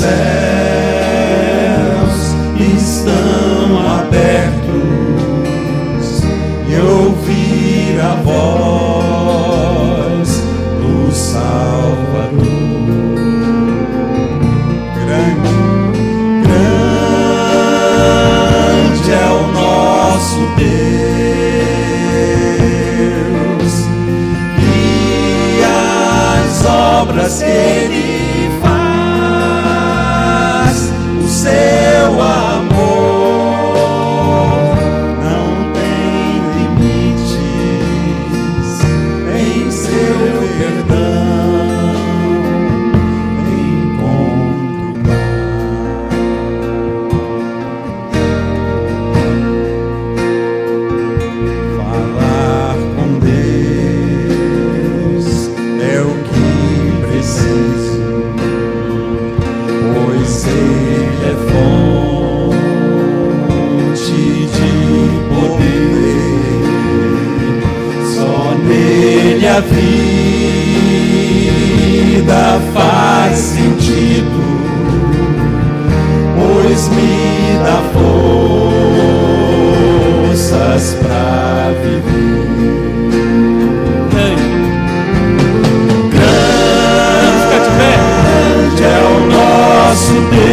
céus estão abertos e ouvir a voz do Salvador. Grande é o nosso Deus e as obras que Ele faz, o seu amor não tem limites, em seu perdão encontro paz. Falar com Deus é o que preciso, pois Ele é fonte de poder. Só nele a vida faz sentido, pois me dá forças pra viver. Grande é o nosso Deus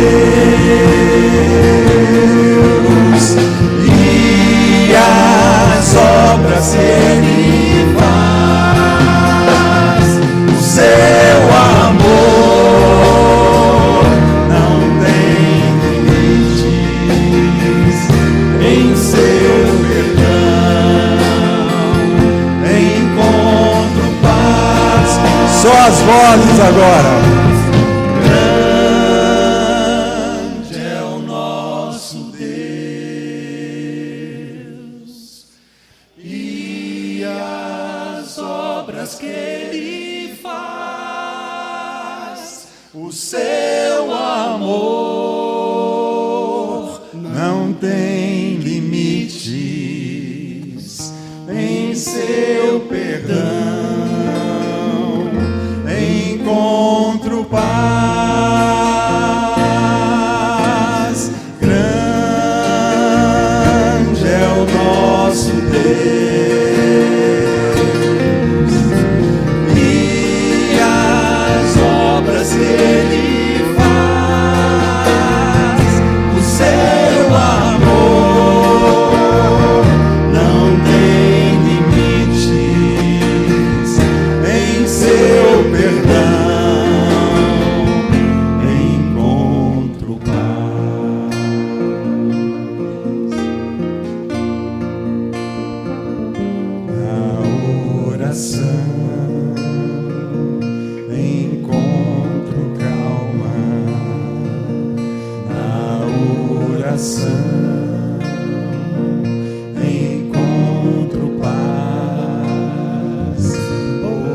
e as obras que Ele faz, o seu amor não tem limites, em seu perdão encontro paz. Só as vozes agora. Grande é o nosso Deus e as obras que Ele faz, o seu amor não tem limites, em seu perdão encontro paz. Grande é o nosso Deus e as obras que Ele faz, o seu amor não tem limites, em seu perdão encontro paz. Na oração encontro calma, na oração encontro paz.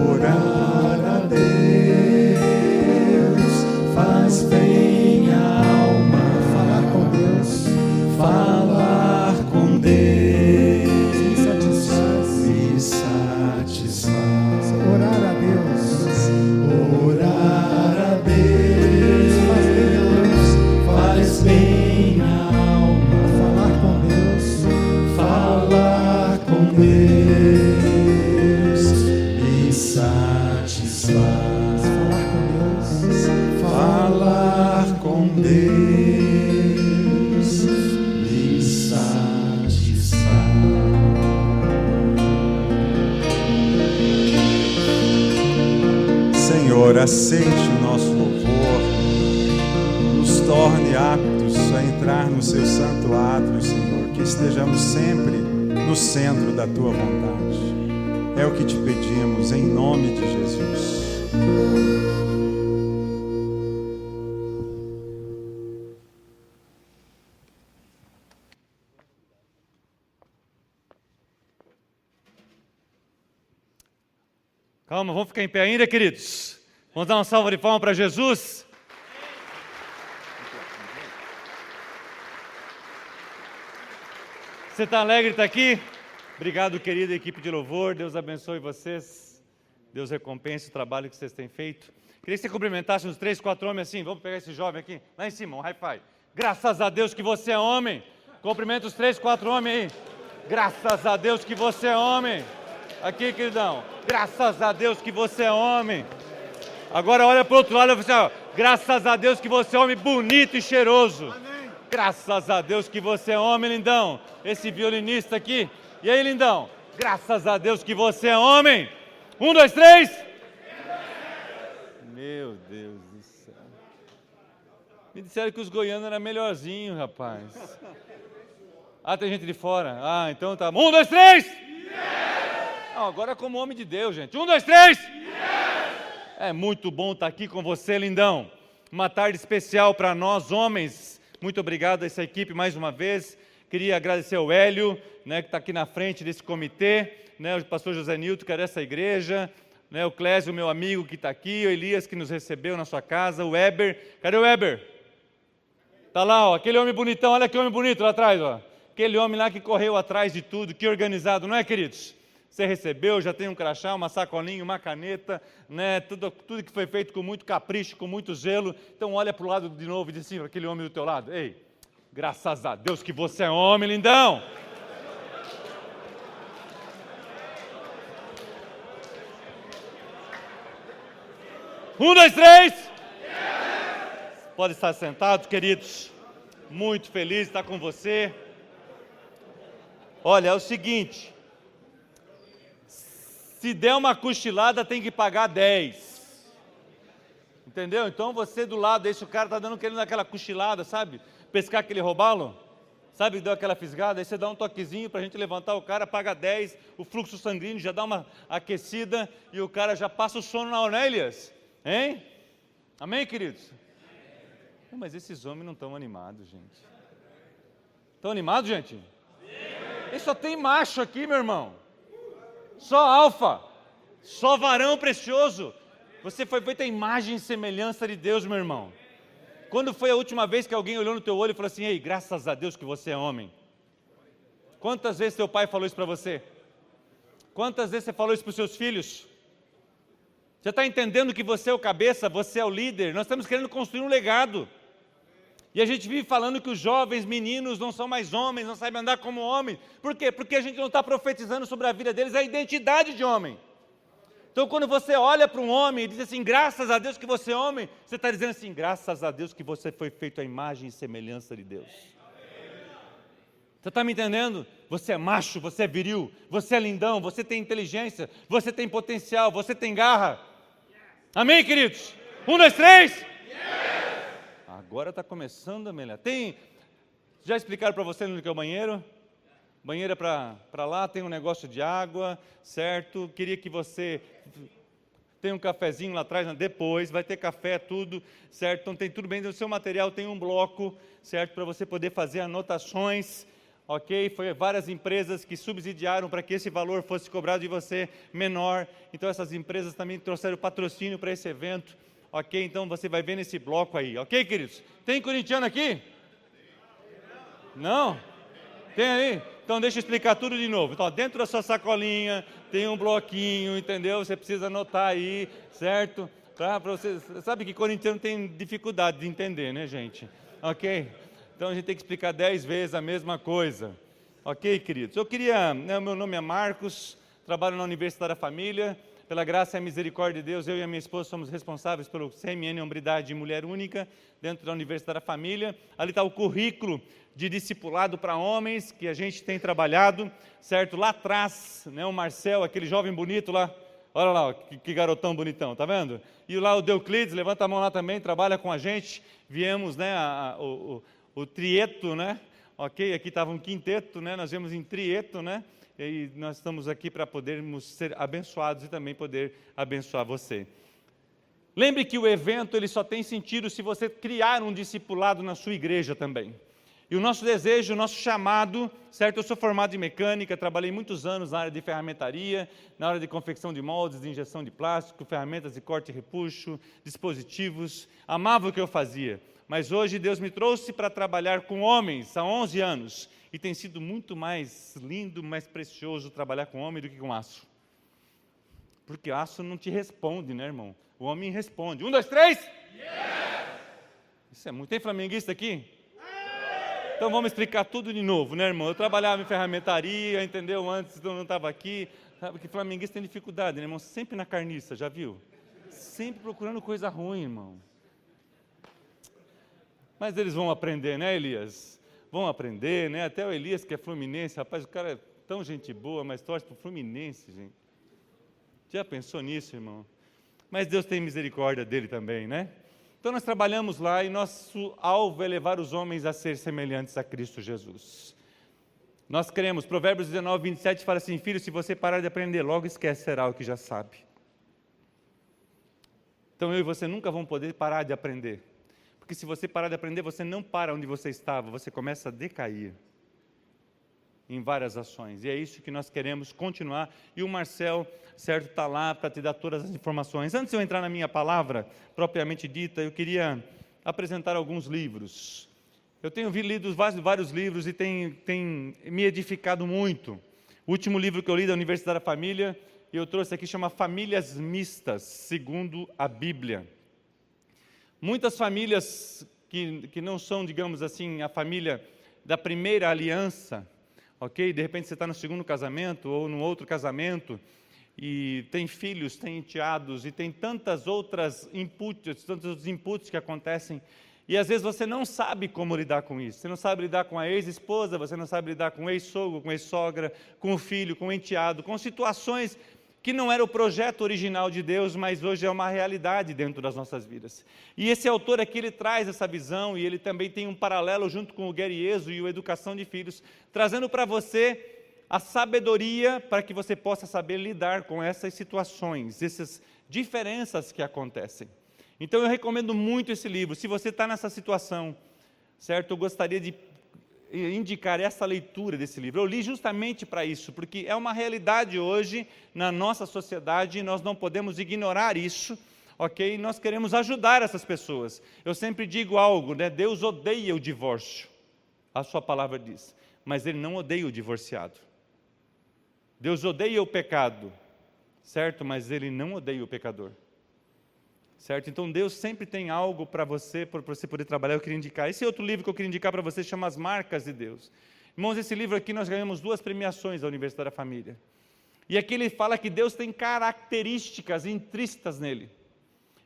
Orar a Deus faz bem à alma. Falar com Deus, falar com Deus me satisfaz. Orar a Deus, orar a Deus faz bem à alma. Falar com Deus, falar com Deus me satisfaz. Falar com Deus me satisfaz. Senhor, aceite o nosso louvor, nos torne aptos a entrar no seu santo átrio, Senhor, que estejamos sempre no centro da tua vontade. É o que te pedimos em nome de Jesus. Calma, vamos ficar em pé ainda, queridos? Vamos dar uma salva de palmas para Jesus? Você está alegre de estar aqui? Obrigado, querida equipe de louvor. Deus abençoe vocês. Deus recompense o trabalho que vocês têm feito. Queria que você cumprimentasse uns 3, 4 homens assim. Vamos pegar esse jovem aqui, lá em cima, um high five. Graças a Deus que você é homem. Cumprimenta os 3, 4 homens aí. Graças a Deus que você é homem. Aqui, queridão. Graças a Deus que você é homem. Agora olha para o outro lado e fala assim, ó, graças a Deus que você é homem bonito e cheiroso. Amém. Graças a Deus que você é homem, lindão. Esse violinista aqui. E aí, lindão? Graças a Deus que você é homem. 1, 2, 3. Meu Deus do céu. Me disseram que os goianos eram melhorzinhos, rapaz. Ah, tem gente de fora. Ah, então tá. 1, 2, 3. Não, agora como homem de Deus, gente. 1, 2, 3. É muito bom estar aqui com você, lindão. Uma tarde especial para nós, homens. Muito obrigado a essa equipe mais uma vez. Queria agradecer ao Hélio, né, que está aqui na frente desse comitê, né, o pastor José Nilton, que é dessa igreja, né, o Clésio, meu amigo, que está aqui, o Elias, que nos recebeu na sua casa, o Weber. Cadê o Weber? Está lá, ó, aquele homem bonitão, olha que homem bonito lá atrás, ó. Aquele homem lá que correu atrás de tudo, que organizado, não é, queridos? Você recebeu, já tem um crachá, uma sacolinha, uma caneta, né? Tudo que foi feito com muito capricho, com muito zelo. Então olha para o lado de novo e diz assim para aquele homem do teu lado, ei, graças a Deus que você é homem, lindão. Um, dois, três. Pode estar sentados, queridos. Muito feliz de estar com você. Olha, é o seguinte, se der uma cochilada tem que pagar 10, entendeu? Então você do lado, deixa o cara está querendo dar aquela cochilada, sabe? Pescar aquele robalo, sabe? Deu aquela fisgada, aí você dá um toquezinho para a gente levantar o cara, paga 10, o fluxo sanguíneo já dá uma aquecida e o cara já passa o sono na hora, né, Elias? Hein? Amém, queridos? Não, mas esses homens não estão animados, gente. Estão animados, gente? E só tem macho aqui, meu irmão. Só alfa. Só varão precioso. Você foi feito a imagem e semelhança de Deus, meu irmão. Quando foi a última vez que alguém olhou no teu olho e falou assim, ei, graças a Deus que você é homem? Quantas vezes teu pai falou isso para você? Quantas vezes você falou isso para os seus filhos? Você está entendendo que você é o cabeça, você é o líder? Nós estamos querendo construir um legado. E a gente vive falando que os jovens meninos não são mais homens, não sabem andar como homem. Por quê? Porque a gente não está profetizando sobre a vida deles a identidade de homem. Então quando você olha para um homem e diz assim, graças a Deus que você é homem, você está dizendo assim, graças a Deus que você foi feito à imagem e semelhança de Deus. Você está me entendendo? Você é macho, você é viril, você é lindão, você tem inteligência, você tem potencial, você tem garra. Amém, queridos? 1, 2, 3. Agora está começando a melhorar. Já explicaram para você no que é o banheiro? Banheiro é para lá, tem um negócio de água, certo? Queria que você tenha um cafezinho lá atrás, depois, vai ter café, tudo, certo? Então tem tudo bem, no seu material tem um bloco, certo? Para você poder fazer anotações, ok? Foi várias empresas que subsidiaram para que esse valor fosse cobrado de você menor. Então essas empresas também trouxeram patrocínio para esse evento. Ok, então você vai ver nesse bloco aí, ok, queridos? Tem corintiano aqui? Não? Tem aí? Então deixa eu explicar tudo de novo. Então, dentro da sua sacolinha tem um bloquinho, entendeu? Você precisa anotar aí, certo? Para você, sabe que corintiano tem dificuldade de entender, né, gente? Ok? Então a gente tem que explicar 10 vezes a mesma coisa. Ok, queridos? Meu nome é Marcos, trabalho na Universidade da Família. Pela graça e misericórdia de Deus, eu e a minha esposa somos responsáveis pelo CMN Hombridade de Mulher Única, dentro da Universidade da Família. Ali está o currículo de discipulado para homens, que a gente tem trabalhado, certo? Lá atrás, né, o Marcel, aquele jovem bonito lá, olha lá, que garotão bonitão, tá vendo? E lá o Deuclides, levanta a mão lá também, trabalha com a gente. Viemos, né, o trieto, né? Ok, aqui estava um quinteto, né? Nós viemos em trieto, né? E nós estamos aqui para podermos ser abençoados e também poder abençoar você. Lembre que o evento ele só tem sentido se você criar um discipulado na sua igreja também. E o nosso desejo, o nosso chamado, certo? Eu sou formado em mecânica, trabalhei muitos anos na área de ferramentaria, na área de confecção de moldes, de injeção de plástico, ferramentas de corte e repuxo, dispositivos, amava o que eu fazia. Mas hoje Deus me trouxe para trabalhar com homens há 11 anos. E tem sido muito mais lindo, mais precioso trabalhar com homem do que com aço. Porque aço não te responde, né, irmão? O homem responde. 1, 2, 3. Yes! Isso é muito. Tem flamenguista aqui? Então vamos explicar tudo de novo, né, irmão? Eu trabalhava em ferramentaria, entendeu? Antes eu não estava aqui. Sabe que flamenguista tem dificuldade, né, irmão? Sempre na carniça, já viu? Sempre procurando coisa ruim, irmão. Mas eles vão aprender, né, Elias? Vão aprender, né? Até o Elias, que é fluminense, rapaz, o cara é tão gente boa, mas torce para o Fluminense, gente. Já pensou nisso, irmão? Mas Deus tem misericórdia dele também, né? Então nós trabalhamos lá e nosso alvo é levar os homens a ser semelhantes a Cristo Jesus. Nós queremos, Provérbios 19, 27 fala assim: filho, se você parar de aprender, logo esquecerá o que já sabe. Então eu e você nunca vamos poder parar de aprender. Porque se você parar de aprender, você não para onde você estava, você começa a decair em várias ações. E é isso que nós queremos continuar. E o Marcel, certo, está lá para te dar todas as informações. Antes de eu entrar na minha palavra, propriamente dita, eu queria apresentar alguns livros. Eu tenho lido vários livros e tem me edificado muito. O último livro que eu li da Universidade da Família, eu trouxe aqui, chama Famílias Mistas, segundo a Bíblia. Muitas famílias que não são, digamos assim, a família da primeira aliança, ok? De repente você está no segundo casamento ou no outro casamento e tem filhos, tem enteados e tem tantos outros inputs que acontecem e às vezes você não sabe como lidar com isso. Você não sabe lidar com a ex-esposa, você não sabe lidar com o ex-sogro, com a ex-sogra, com o filho, com o enteado, com situações que não era o projeto original de Deus, mas hoje é uma realidade dentro das nossas vidas. E esse autor aqui, ele traz essa visão, e ele também tem um paralelo junto com o Gary Ezo e o Educação de Filhos, trazendo para você a sabedoria para que você possa saber lidar com essas situações, essas diferenças que acontecem. Então eu recomendo muito esse livro. Se você está nessa situação, certo? Eu gostaria de indicar essa leitura desse livro. Eu li justamente para isso, porque é uma realidade hoje na nossa sociedade e nós não podemos ignorar isso, ok? E nós queremos ajudar essas pessoas. Eu sempre digo algo, né? Deus odeia o divórcio, a sua palavra diz, mas Ele não odeia o divorciado. Deus odeia o pecado, certo? Mas Ele não odeia o pecador. Certo? Então Deus sempre tem algo para você poder trabalhar. Eu queria indicar. Esse outro livro que eu queria indicar para você chama As Marcas de Deus. Irmãos, esse livro aqui nós ganhamos 2 premiações da Universidade da Família. E aqui ele fala que Deus tem características intrínsecas nele,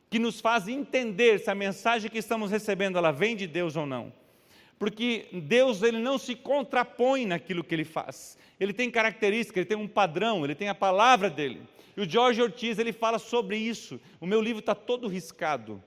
que nos fazem entender se a mensagem que estamos recebendo, ela vem de Deus ou não. Porque Deus, ele não se contrapõe naquilo que ele faz. Ele tem características, ele tem um padrão, ele tem a palavra dele. E o George Ortiz, ele fala sobre isso. O meu livro está todo riscado.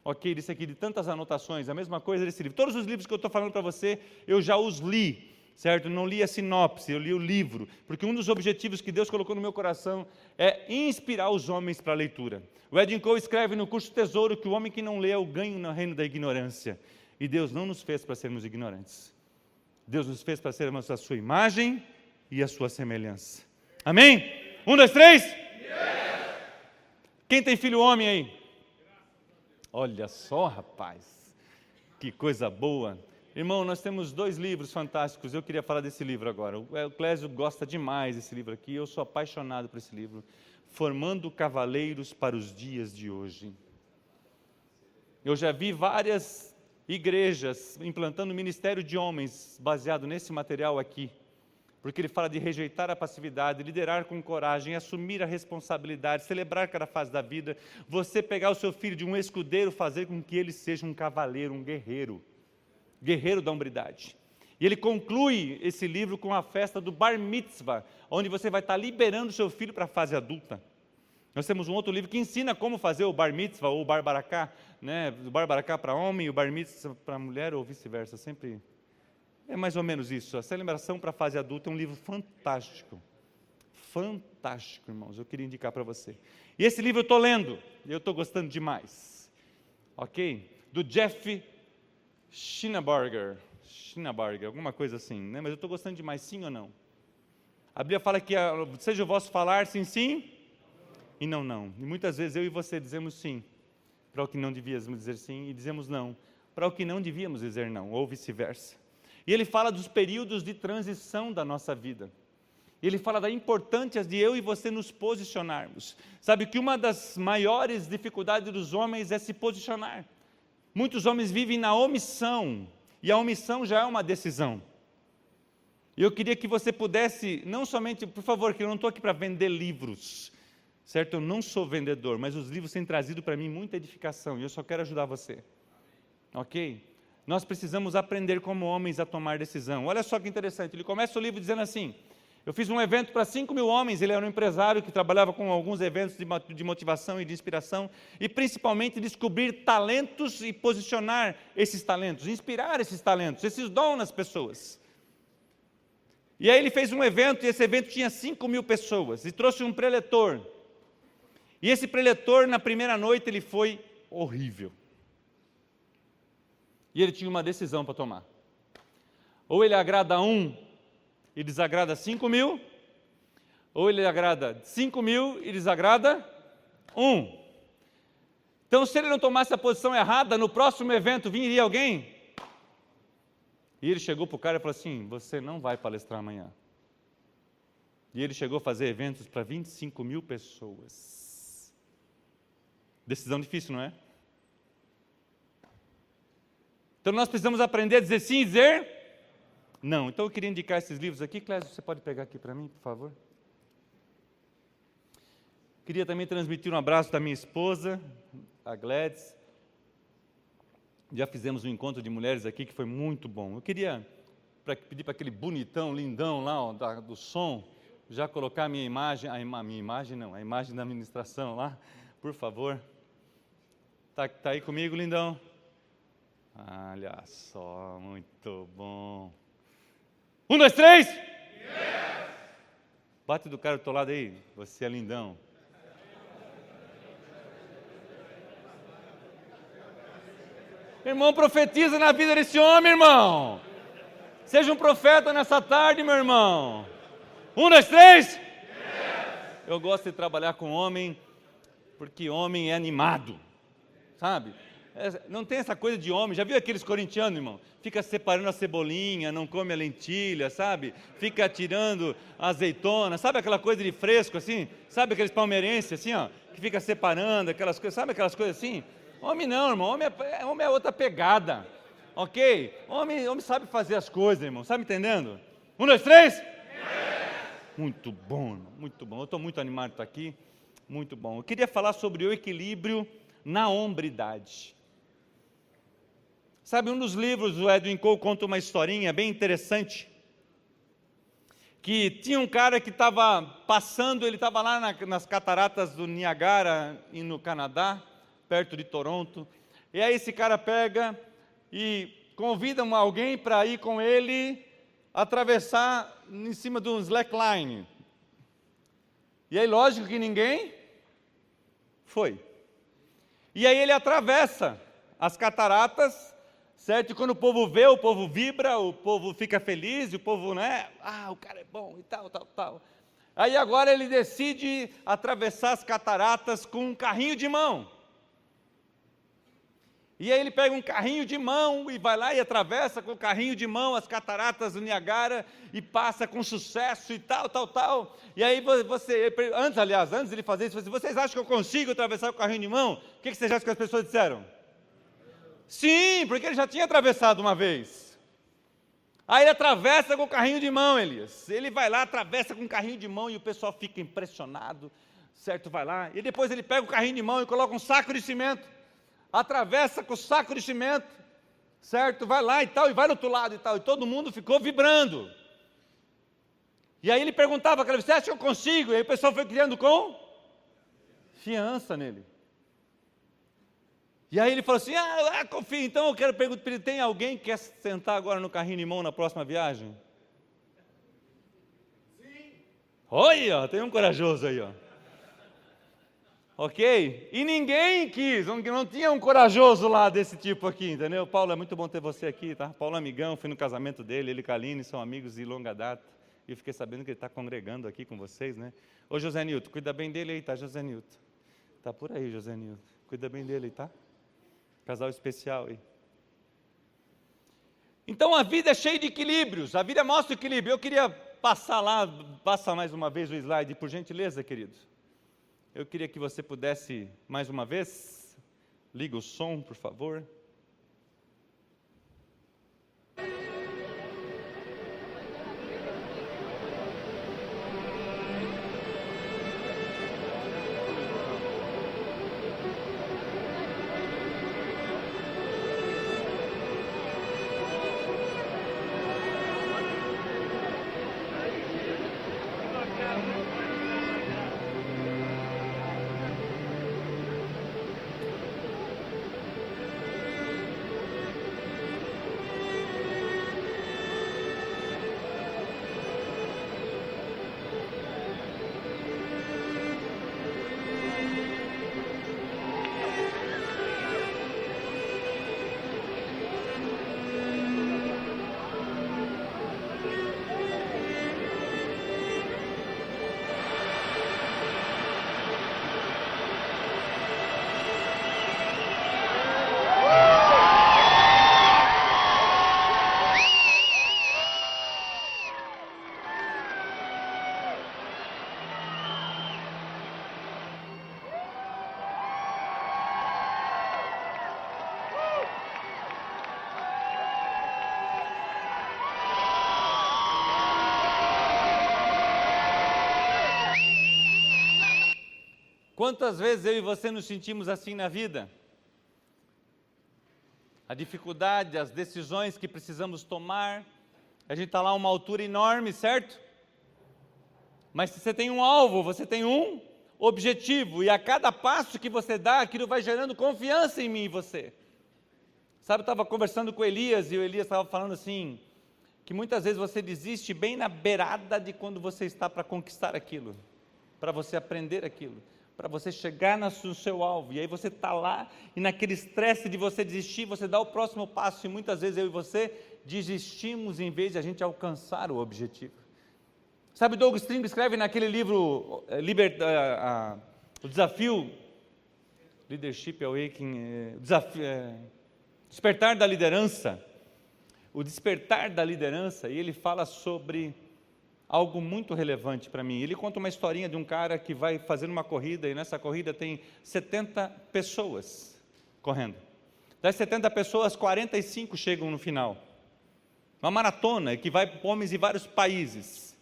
Ok, disse aqui de tantas anotações, a mesma coisa desse livro. Todos os livros que eu estou falando para você, eu já os li, certo? Não li a sinopse, eu li o livro. Porque um dos objetivos que Deus colocou no meu coração é inspirar os homens para a leitura. O Edwin Cole escreve no curso Tesouro que o homem que não lê é o ganho no reino da ignorância. E Deus não nos fez para sermos ignorantes. Deus nos fez para sermos a sua imagem e a sua semelhança. Amém? 1, 2, 3... Quem tem filho homem aí? Olha só, rapaz, que coisa boa. Irmão, nós temos 2 livros fantásticos, eu queria falar desse livro agora. O Clésio gosta demais desse livro aqui, eu sou apaixonado por esse livro. Formando Cavaleiros para os Dias de Hoje. Eu já vi várias igrejas implantando ministério de homens baseado nesse material aqui. Porque ele fala de rejeitar a passividade, liderar com coragem, assumir a responsabilidade, celebrar cada fase da vida, você pegar o seu filho de um escudeiro, fazer com que ele seja um cavaleiro, um guerreiro da hombridade. E ele conclui esse livro com a festa do Bar Mitzvah, onde você vai estar liberando o seu filho para a fase adulta. Nós temos um outro livro que ensina como fazer o Bar Mitzvah ou o Bar Baraká, né? O Bar Baraká para homem e o Bar Mitzvah para mulher ou vice-versa, sempre... É mais ou menos isso. A celebração para a fase adulta é um livro fantástico. Fantástico, irmãos. Eu queria indicar para você. E esse livro eu estou lendo. E eu estou gostando demais. Ok? Do Jeff Schinabarger, alguma coisa assim. Né? Mas eu estou gostando demais, sim ou não? A Bíblia fala que seja o vosso falar sim, sim. E não, não. E muitas vezes eu e você dizemos sim para o que não devíamos dizer sim. E dizemos não para o que não devíamos dizer não. Ou vice-versa. E ele fala dos períodos de transição da nossa vida. Ele fala da importância de eu e você nos posicionarmos. Sabe que uma das maiores dificuldades dos homens é se posicionar. Muitos homens vivem na omissão, e a omissão já é uma decisão. E eu queria que você pudesse, não somente, por favor, que eu não estou aqui para vender livros, certo? Eu não sou vendedor, mas os livros têm trazido para mim muita edificação, e eu só quero ajudar você. Ok? Nós precisamos aprender como homens a tomar decisão. Olha só que interessante, ele começa o livro dizendo assim: eu fiz um evento para 5.000 homens, ele era um empresário que trabalhava com alguns eventos de motivação e de inspiração, e principalmente descobrir talentos e posicionar esses talentos, inspirar esses talentos, esses dons nas pessoas. E aí ele fez um evento, e esse evento tinha 5.000 pessoas, e trouxe um preletor. E esse preletor, na primeira noite, ele foi horrível. E ele tinha uma decisão para tomar. Ou ele agrada um e desagrada 5.000, ou ele agrada 5.000 e desagrada um. Então, se ele não tomasse a posição errada, no próximo evento viria alguém. E ele chegou para o cara e falou assim: você não vai palestrar amanhã. E ele chegou a fazer eventos para 25.000 pessoas. Decisão difícil, não é? Então nós precisamos aprender a dizer sim e dizer não. Então eu queria indicar esses livros aqui. Clésio, você pode pegar aqui para mim, por favor? Queria também transmitir um abraço da minha esposa, a Gladys. Já fizemos um encontro de mulheres aqui que foi muito bom. Eu queria pedir para aquele bonitão, lindão lá, ó, do som, já colocar a minha imagem, a imagem da ministração lá, por favor. Tá aí comigo, lindão? Olha só, muito bom. 1, 2, 3! Yes! Bate do cara do teu lado aí, você é lindão. Irmão, profetiza na vida desse homem, irmão. Seja um profeta nessa tarde, meu irmão. 1, 2, 3! Yes! Eu gosto de trabalhar com homem, porque homem é animado, sabe? Não tem essa coisa de homem. Já viu aqueles corintianos, irmão? Fica separando a cebolinha, não come a lentilha, sabe? Fica tirando a azeitona, sabe aquela coisa de fresco assim? Sabe aqueles palmeirenses assim, ó, que fica separando aquelas coisas, sabe aquelas coisas assim? Homem não, irmão, homem é outra pegada, ok? Homem sabe fazer as coisas, irmão, sabe entendendo? 1, 2, 3! Muito bom, irmão, muito bom. Eu estou muito animado de estar aqui, muito bom. Eu queria falar sobre o equilíbrio na hombridade. Sabe, um dos livros do Edwin Cole conta uma historinha bem interessante, que tinha um cara que estava passando, ele estava lá nas cataratas do Niagara, no Canadá, perto de Toronto, e aí esse cara pega e convida alguém para ir com ele atravessar em cima de um slackline. E aí, lógico que ninguém foi. E aí ele atravessa as cataratas, certo? E quando o povo vê, o povo vibra, o povo fica feliz, e o povo, né? O cara é bom e tal. Aí agora ele decide atravessar as cataratas com um carrinho de mão. E aí ele pega um carrinho de mão e vai lá e atravessa com o carrinho de mão as cataratas do Niagara e passa com sucesso e tal. E aí antes de ele fazer isso, vocês acham que eu consigo atravessar com o carrinho de mão? O que vocês acham que as pessoas disseram? Sim, porque ele já tinha atravessado uma vez. Aí ele atravessa com o carrinho de mão, Elias. Ele vai lá, atravessa com o carrinho de mão e o pessoal fica impressionado, certo? Vai lá. E depois ele pega o carrinho de mão e coloca um saco de cimento. Atravessa com o saco de cimento, certo? Vai lá e tal, e vai no outro lado e tal. E todo mundo ficou vibrando. E aí ele perguntava, você acha que eu consigo? E aí o pessoal foi criando confiança nele. E aí ele falou assim, confia, então eu quero perguntar para ele, tem alguém que quer sentar agora no carrinho de mão na próxima viagem? Sim. Olha, tem um corajoso aí, ó. Ok? E ninguém quis, não tinha um corajoso lá desse tipo aqui, entendeu? Paulo, é muito bom ter você aqui, tá? Paulo é amigão, fui no casamento dele, ele e a Aline são amigos de longa data, e eu fiquei sabendo que ele está congregando aqui com vocês, né? Ô José Nilton, cuida bem dele aí, tá, José Nilton? Tá por aí, José Nilton, cuida bem dele aí, tá? Casal especial aí. Então a vida é cheia de equilíbrios, a vida mostra o equilíbrio. Eu queria passar lá, passa mais uma vez o slide, por gentileza, querido. Eu queria que você pudesse, mais uma vez, liga o som, por favor. Quantas vezes eu e você nos sentimos assim na vida? A dificuldade, as decisões que precisamos tomar, a gente está lá a uma altura enorme, certo? Mas se você tem um alvo, você tem um objetivo, e a cada passo que você dá, aquilo vai gerando confiança em mim e você. Sabe, eu estava conversando com o Elias, e o Elias estava falando assim, que muitas vezes você desiste bem na beirada de quando você está para conquistar aquilo, para você aprender aquilo, para você chegar no seu alvo, e aí você está lá, e naquele estresse de você desistir, você dá o próximo passo, e muitas vezes eu e você desistimos em vez de a gente alcançar o objetivo. Sabe, Doug String escreve naquele livro, o desafio, Leadership Awakening, Despertar da Liderança, o despertar da liderança, e ele fala sobre algo muito relevante para mim. Ele conta uma historinha de um cara que vai fazer uma corrida, e nessa corrida tem 70 pessoas correndo. Das 70 pessoas, 45 chegam no final. Uma maratona que vai para homens de vários países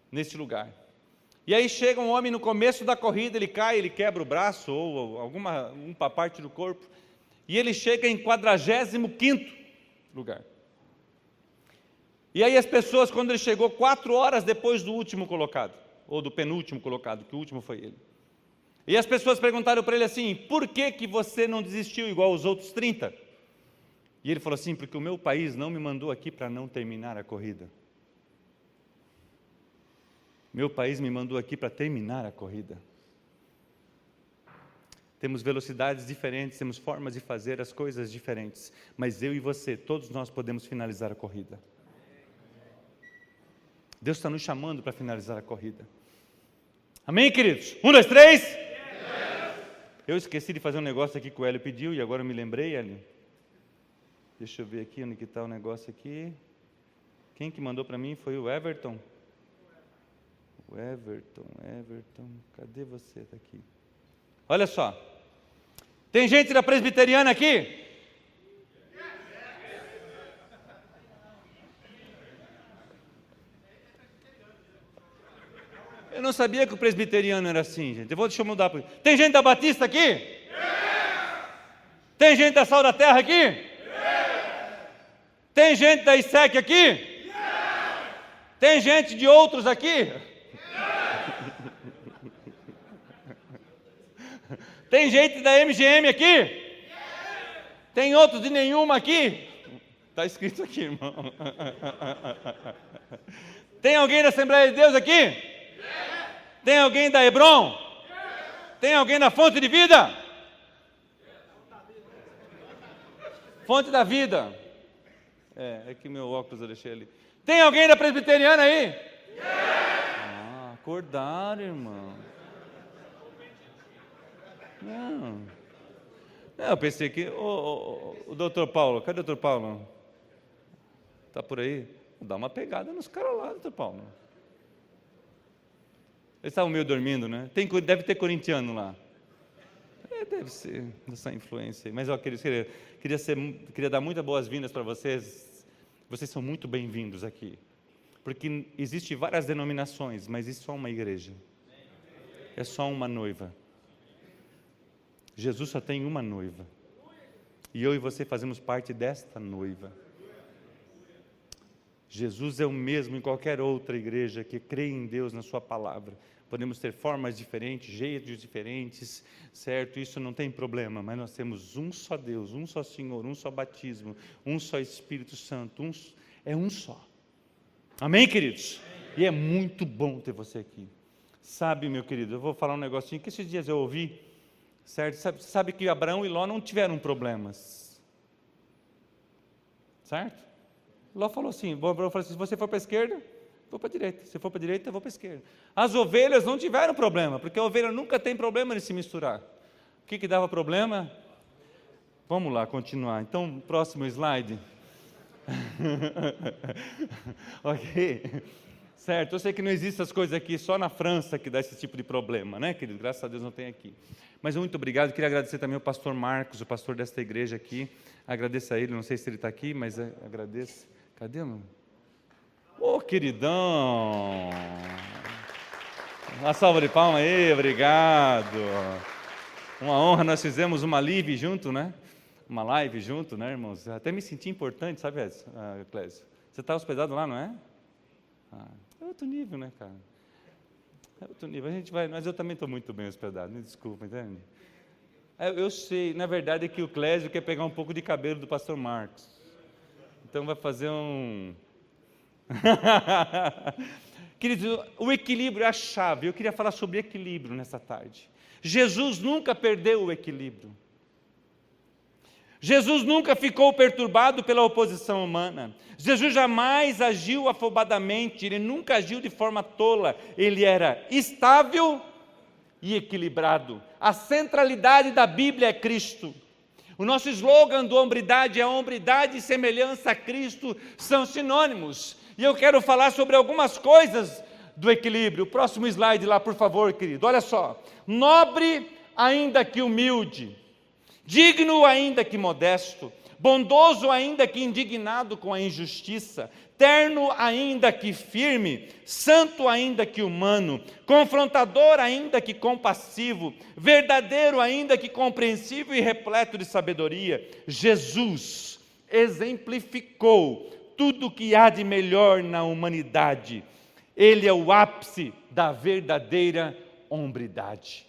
nesse lugar. E aí chega um homem no começo da corrida, ele cai, ele quebra o braço ou alguma parte do corpo, e ele chega em 45º lugar. E aí as pessoas, quando ele chegou 4 horas depois do último colocado, ou do penúltimo colocado, que o último foi ele, e as pessoas perguntaram para ele assim, por que você não desistiu igual os outros 30? E ele falou assim, porque o meu país não me mandou aqui para não terminar a corrida. Meu país me mandou aqui para terminar a corrida. Temos velocidades diferentes, temos formas de fazer as coisas diferentes, mas eu e você, todos nós podemos finalizar a corrida. Deus está nos chamando para finalizar a corrida. Amém, queridos? 1, 2, 3. Eu esqueci de fazer um negócio aqui que o Hélio pediu, e agora eu me lembrei, Hélio. Deixa eu ver aqui, onde que está o negócio aqui. Quem que mandou para mim foi o Everton. O Everton, cadê você? Está aqui. Olha só, tem gente da presbiteriana aqui? Eu não sabia que o presbiteriano era assim, gente. Deixa eu mudar. Tem gente da Batista aqui? Tem gente da Sal da Terra aqui? Tem gente da ISEC aqui? Tem gente de outros aqui? Tem gente da MGM aqui? Tem outros de nenhuma aqui? Está escrito aqui, irmão. Tem alguém da Assembleia de Deus aqui? Tem alguém da Hebron? Tem alguém da Fonte de Vida? Fonte da Vida. É que meu óculos eu deixei ali. Tem alguém da presbiteriana aí? Acordaram, irmão. Não, eu pensei que... O doutor Paulo, cadê o doutor Paulo? Está por aí? Dá uma pegada nos caras lá, doutor Paulo. Eles estavam meio dormindo, né? Deve ter corintiano lá. Deve ser essa influência aí. Mas, queria dar muitas boas-vindas para vocês. Vocês são muito bem-vindos aqui. Porque existem várias denominações, mas isso é só uma igreja. É só uma noiva. Jesus só tem uma noiva. E eu e você fazemos parte desta noiva. Jesus é o mesmo em qualquer outra igreja que crê em Deus, na sua palavra. Podemos ter formas diferentes, jeitos diferentes, certo? Isso não tem problema, mas nós temos um só Deus, um só Senhor, um só batismo, um só Espírito Santo, é um só. Amém, queridos? E é muito bom ter você aqui. Sabe, meu querido, eu vou falar um negocinho que esses dias eu ouvi, certo? Sabe que Abraão e Ló não tiveram problemas, certo? Ló falou assim, se você for para a esquerda, vou para a direita, se for para a direita, eu vou para a esquerda. As ovelhas não tiveram problema, porque a ovelha nunca tem problema de se misturar. O que dava problema? Vamos lá, continuar. Então, próximo slide. Ok, certo, eu sei que não existem essas coisas aqui, só na França que dá esse tipo de problema, né, querido? Graças a Deus não tem aqui. Mas muito obrigado, queria agradecer também ao pastor Marcos, o pastor desta igreja aqui. Agradeço a ele, não sei se ele está aqui, mas agradeço. Cadê, mano? Ô, queridão! Uma salva de palmas aí, obrigado. Uma honra, nós fizemos uma live junto, né? Uma live junto, né, irmãos? Até me senti importante, sabe, Clésio? Você está hospedado lá, não é? É outro nível, né, cara? É outro nível. A gente vai, mas eu também estou muito bem hospedado, me desculpa, entende? Eu sei, na verdade, é que o Clésio quer pegar um pouco de cabelo do pastor Marcos. Então vai fazer um... Queridos, o equilíbrio é a chave. Eu queria falar sobre equilíbrio nessa tarde. Jesus nunca perdeu o equilíbrio. Jesus nunca ficou perturbado pela oposição humana. Jesus jamais agiu afobadamente, ele nunca agiu de forma tola. Ele era estável e equilibrado. A centralidade da Bíblia é Cristo. O nosso slogan do Hombridade é hombridade e semelhança a Cristo são sinônimos. E eu quero falar sobre algumas coisas do equilíbrio. O próximo slide lá, por favor, querido. Olha só. Nobre, ainda que humilde. Digno, ainda que modesto. Bondoso, ainda que indignado com a injustiça. Terno, ainda que firme. Santo, ainda que humano. Confrontador, ainda que compassivo. Verdadeiro, ainda que compreensivo e repleto de sabedoria. Jesus exemplificou tudo o que há de melhor na humanidade. Ele é o ápice da verdadeira hombridade.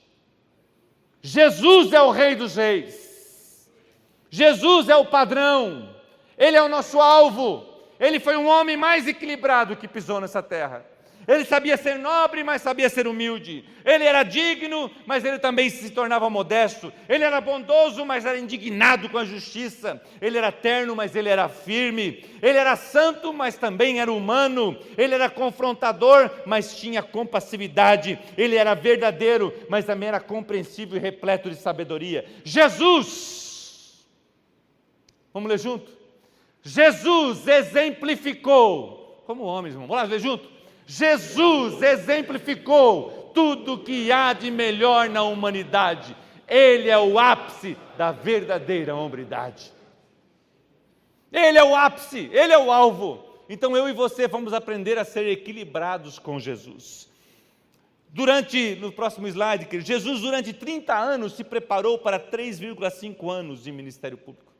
Jesus é o Rei dos Reis. Jesus é o padrão. Ele é o nosso alvo. Ele foi um homem mais equilibrado que pisou nessa terra. Ele sabia ser nobre, mas sabia ser humilde. Ele era digno, mas ele também se tornava modesto. Ele era bondoso, mas era indignado com a justiça. Ele era terno, mas ele era firme. Ele era santo, mas também era humano. Ele era confrontador, mas tinha compassividade. Ele era verdadeiro, mas também era compreensivo e repleto de sabedoria. Jesus! Vamos ler junto? Jesus exemplificou, como homens, irmão, vamos lá ler junto? Jesus exemplificou tudo que há de melhor na humanidade. Ele é o ápice da verdadeira hombridade. Ele é o ápice, ele é o alvo. Então eu e você vamos aprender a ser equilibrados com Jesus. No próximo slide, querido, Jesus durante 30 anos se preparou para 3,5 anos de ministério público.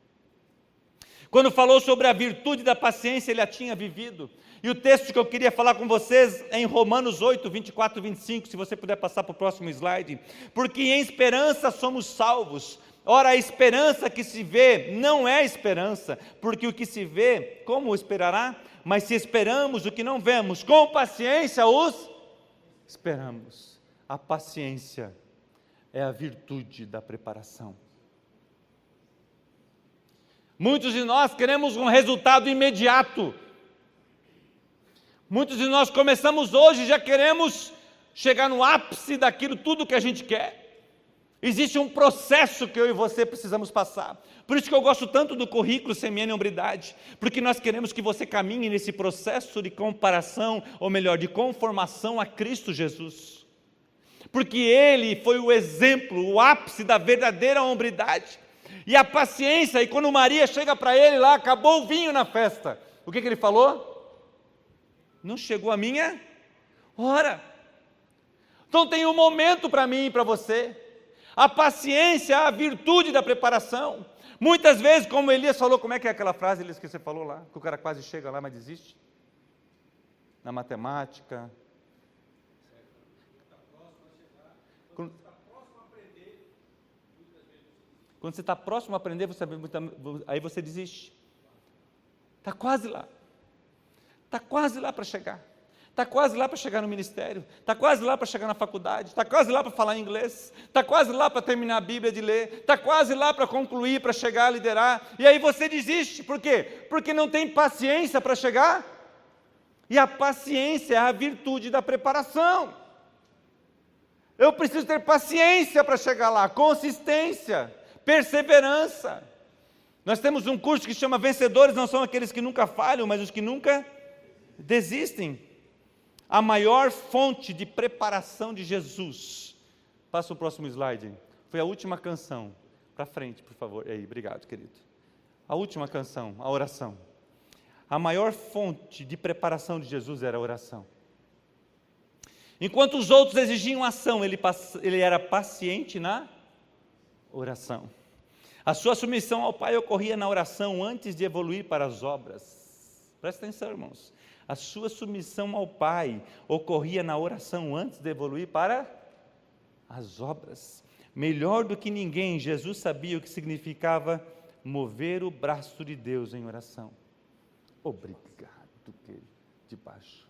Quando falou sobre a virtude da paciência, ele a tinha vivido. E o texto que eu queria falar com vocês é em Romanos 8, 24 e 25, se você puder passar para o próximo slide. Porque em esperança somos salvos. Ora, a esperança que se vê não é esperança, porque o que se vê, como esperará? Mas se esperamos o que não vemos, com paciência os esperamos. A paciência é a virtude da preparação. Muitos de nós queremos um resultado imediato. Muitos de nós começamos hoje e já queremos chegar no ápice daquilo tudo que a gente quer. Existe um processo que eu e você precisamos passar. Por isso que eu gosto tanto do currículo Semeando em Hombridade, porque nós queremos que você caminhe nesse processo de comparação, ou melhor, de conformação a Cristo Jesus. Porque Ele foi o exemplo, o ápice da verdadeira hombridade. E a paciência, e quando Maria chega para Ele lá, acabou o vinho na festa. O que Ele falou? Não chegou a minha hora. Então tem um momento para mim e para você. A paciência, a virtude da preparação. Muitas vezes, como Elias falou, como é que é aquela frase, Elias, que você falou lá? Que o cara quase chega lá, mas desiste? Na matemática. Quando você está próximo a aprender, aí você desiste. Está quase lá. Está quase lá para chegar. Está quase lá para chegar no ministério, está quase lá para chegar na faculdade, está quase lá para falar inglês, está quase lá para terminar a Bíblia de ler, está quase lá para concluir, para chegar a liderar, e aí você desiste, por quê? Porque não tem paciência para chegar, e a paciência é a virtude da preparação. Eu preciso ter paciência para chegar lá, consistência, perseverança. Nós temos um curso que chama Vencedores, não são aqueles que nunca falham, mas os que nunca desistem. A maior fonte de preparação de Jesus, passa o próximo slide, foi a última canção, para frente por favor, aí, obrigado querido, a última canção, a oração. A maior fonte de preparação de Jesus era a oração. Enquanto os outros exigiam ação, ele era paciente na oração. A sua submissão ao Pai ocorria na oração antes de evoluir para as obras. Presta atenção, irmãos. A sua submissão ao Pai ocorria na oração antes de evoluir para as obras. Melhor do que ninguém, Jesus sabia o que significava mover o braço de Deus em oração. Obrigado, querido, de baixo.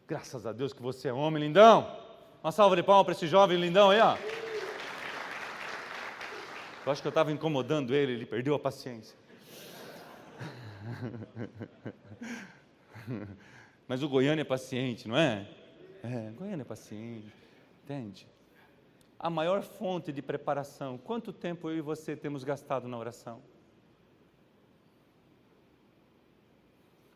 Graças a Deus que você é homem, lindão. Uma salva de palmas para esse jovem lindão aí, ó. Eu acho que eu estava incomodando ele perdeu a paciência. Mas o Goiânia é paciente, não é? Goiânia é paciente, entende? A maior fonte de preparação, quanto tempo eu e você temos gastado na oração?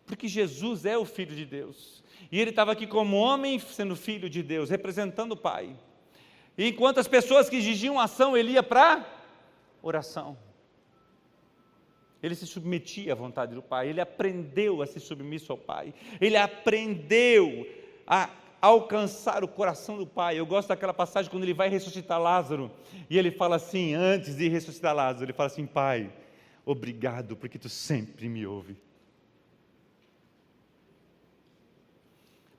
Porque Jesus é o Filho de Deus, e Ele estava aqui como homem, sendo Filho de Deus, representando o Pai, e enquanto as pessoas que exigiam ação, Ele ia para oração. Ele se submetia à vontade do Pai, ele aprendeu a ser submisso ao Pai, ele aprendeu a alcançar o coração do Pai. Eu gosto daquela passagem quando ele vai ressuscitar Lázaro, e ele fala assim, antes de ressuscitar Lázaro, ele fala assim, Pai, obrigado, porque Tu sempre me ouve.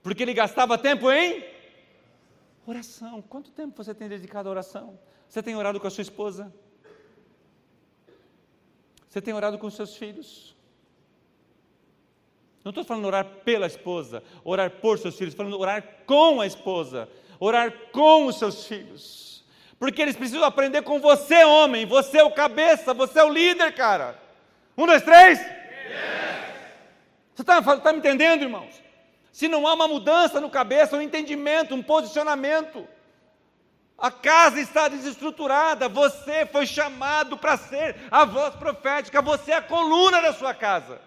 Porque ele gastava tempo em oração. Quanto tempo você tem dedicado à oração? Você tem orado com a sua esposa? Você tem orado com os seus filhos? Não estou falando orar pela esposa, orar por seus filhos, estou falando orar com a esposa, orar com os seus filhos. Porque eles precisam aprender com você, homem, você é o cabeça, você é o líder, cara. 1, 2, 3? Yes. Você está me entendendo, irmãos? Se não há uma mudança no cabeça, um entendimento, um posicionamento, a casa está desestruturada, você foi chamado para ser a voz profética, você é a coluna da sua casa.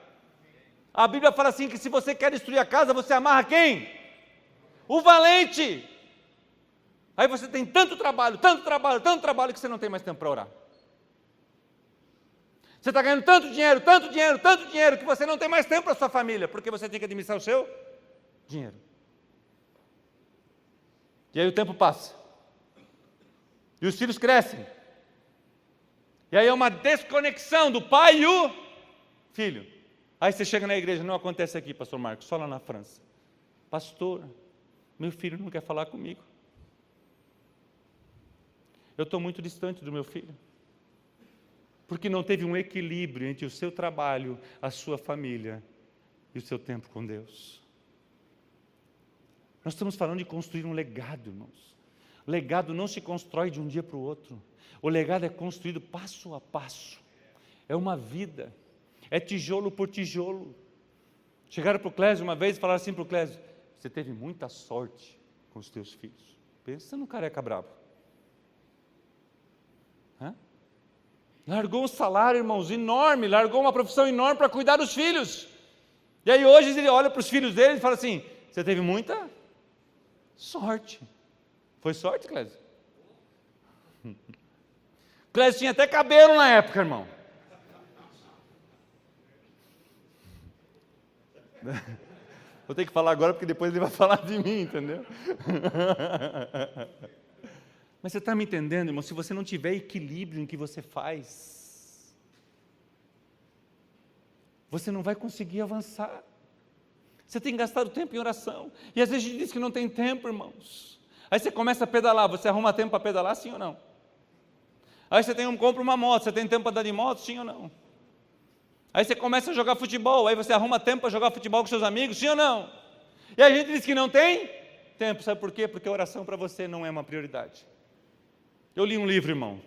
A Bíblia fala assim, que se você quer destruir a casa, você amarra quem? O valente. Aí você tem tanto trabalho, que você não tem mais tempo para orar. Você está ganhando tanto dinheiro, que você não tem mais tempo para a sua família, porque você tem que administrar o seu dinheiro. E aí o tempo passa. E os filhos crescem. E aí é uma desconexão do pai e o filho. Aí você chega na igreja, não acontece aqui, pastor Marcos, só lá na França. Pastor, meu filho não quer falar comigo. Eu estou muito distante do meu filho. Porque não teve um equilíbrio entre o seu trabalho, a sua família e o seu tempo com Deus. Nós estamos falando de construir um legado, irmãos. O legado não se constrói de um dia para o outro. O legado é construído passo a passo. É uma vida. É tijolo por tijolo. Chegaram para o Clésio uma vez e falaram assim para o Clésio, você teve muita sorte com os teus filhos. Pensa no careca bravo. Largou um salário, irmãos, enorme, largou uma profissão enorme para cuidar dos filhos. E aí hoje ele olha para os filhos dele e fala assim: você teve muita sorte. Foi sorte, Clésio? Clésio tinha até cabelo na época, irmão. Vou ter que falar agora porque depois ele vai falar de mim, entendeu? Mas você está me entendendo, irmão? Se você não tiver equilíbrio no que você faz, você não vai conseguir avançar. Você tem gastado tempo em oração. E às vezes a gente diz que não tem tempo, irmãos. Aí você começa a pedalar, você arruma tempo para pedalar, sim ou não? Aí você compra uma moto, você tem tempo para andar de moto, sim ou não? Aí você começa a jogar futebol, aí você arruma tempo para jogar futebol com seus amigos, sim ou não? E a gente diz que não tem tempo, sabe por quê? Porque a oração para você não é uma prioridade. Eu li um livro, irmão,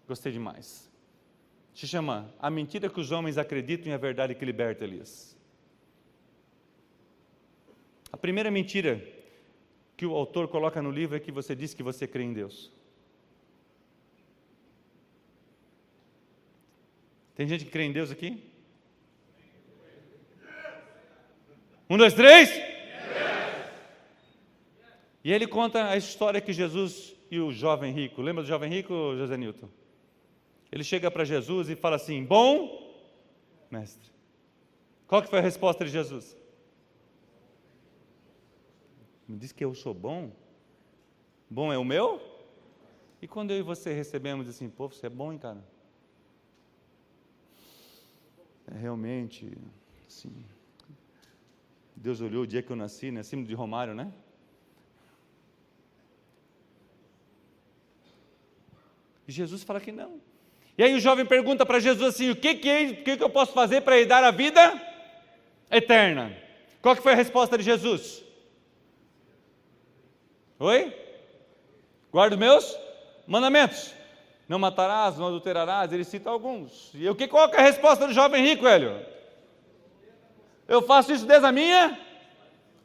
gostei demais. Se chama A Mentira que os Homens Acreditam e a Verdade que Liberta, Elias. A primeira mentira que o autor coloca no livro é que você diz que você crê em Deus. Tem gente que crê em Deus aqui? 1, 2, 3. E ele conta a história que Jesus e o jovem rico, lembra do jovem rico, José Newton? Ele chega para Jesus e fala assim: bom mestre. Qual que foi a resposta de Jesus? Me diz que eu sou bom? Bom é o meu? E quando eu e você recebemos assim: pô, você é bom, hein, cara? É realmente, assim, Deus olhou o dia que eu nasci, né? Acima de Romário, né? E Jesus fala que não. E aí o jovem pergunta para Jesus assim: o que eu posso fazer para herdar a vida eterna? Qual que foi a resposta de Jesus? Oi? Guarda os meus mandamentos. Não matarás, não adulterarás, ele cita alguns. E qual que é a resposta do jovem rico, Hélio? Eu faço isso desde a minha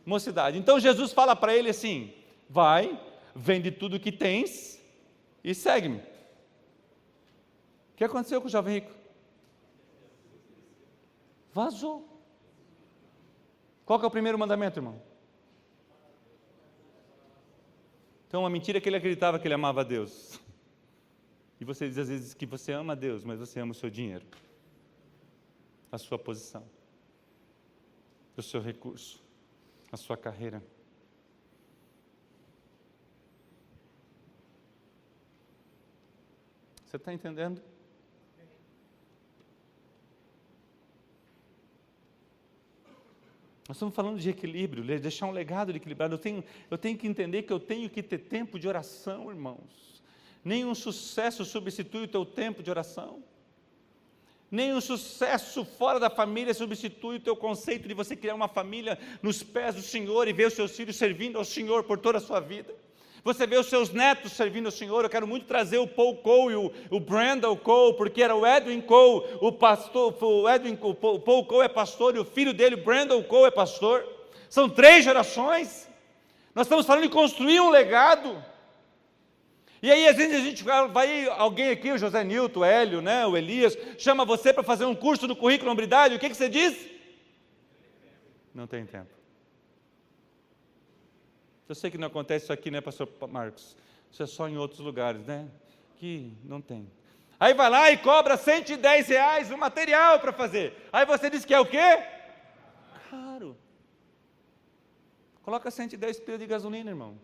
mocidade. Então Jesus fala para ele assim: vai, vende tudo o que tens e segue-me. O que aconteceu com o jovem rico? Vazou. Qual que é o primeiro mandamento, irmão? Então, uma mentira é que ele acreditava que ele amava a Deus. E você diz às vezes que você ama a Deus, mas você ama o seu dinheiro, a sua posição, o seu recurso, a sua carreira. Você está entendendo? Nós estamos falando de equilíbrio, deixar um legado de equilibrado. Eu tenho que entender que eu tenho que ter tempo de oração, irmãos. Nenhum sucesso substitui o teu tempo de oração. Nenhum sucesso fora da família substitui o teu conceito de você criar uma família nos pés do Senhor e ver os seus filhos servindo ao Senhor por toda a sua vida. Você vê os seus netos servindo ao Senhor. Eu quero muito trazer o Paul Cole e o Brandon Cole, porque era o Edwin Cole, o pastor. O Paul Cole é pastor e o filho dele, o Brandon Cole, é pastor. São 3 gerações. Nós estamos falando de construir um legado. E aí, às vezes, a gente vai, alguém aqui, o José Newton, o Hélio, né, o Elias, chama você para fazer um curso do currículo hombridade, o que você diz? Não tem tempo. Eu sei que não acontece isso aqui, né, pastor Marcos? Isso é só em outros lugares, né? Que não tem. Aí vai lá e cobra R$110 o material para fazer. Aí você diz que é o quê? Caro. Coloca 110 pila de gasolina, irmão.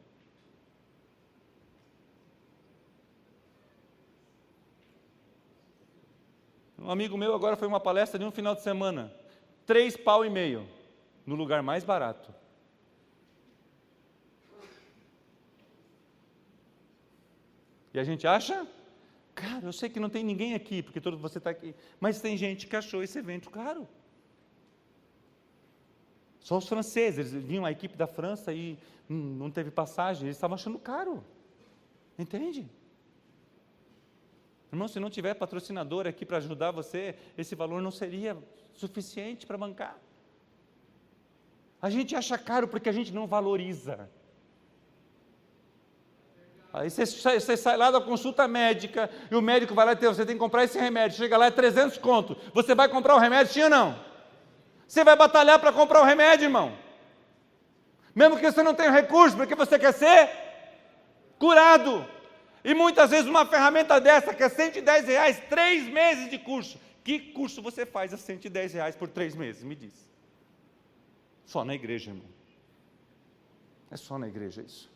Um amigo meu agora foi uma palestra de um final de semana, R$3,50 no lugar mais barato. E a gente acha, cara, eu sei que não tem ninguém aqui, porque todo você está aqui, mas tem gente que achou esse evento caro. Só os franceses, eles vinham a equipe da França e não teve passagem, eles estavam achando caro. Entende? Irmão, se não tiver patrocinador aqui para ajudar você, esse valor não seria suficiente para bancar. A gente acha caro porque a gente não valoriza. Aí você sai lá da consulta médica, e o médico vai lá e você tem que comprar esse remédio, chega lá é 300 conto, você vai comprar o remédio, sim ou não? Você vai batalhar para comprar o remédio, irmão, mesmo que você não tenha recurso, porque você quer ser curado, e muitas vezes uma ferramenta dessa, que é R$110, 3 meses de curso. Que curso você faz a R$110 por 3 meses? Me diz. Só na igreja, irmão. É só na igreja isso.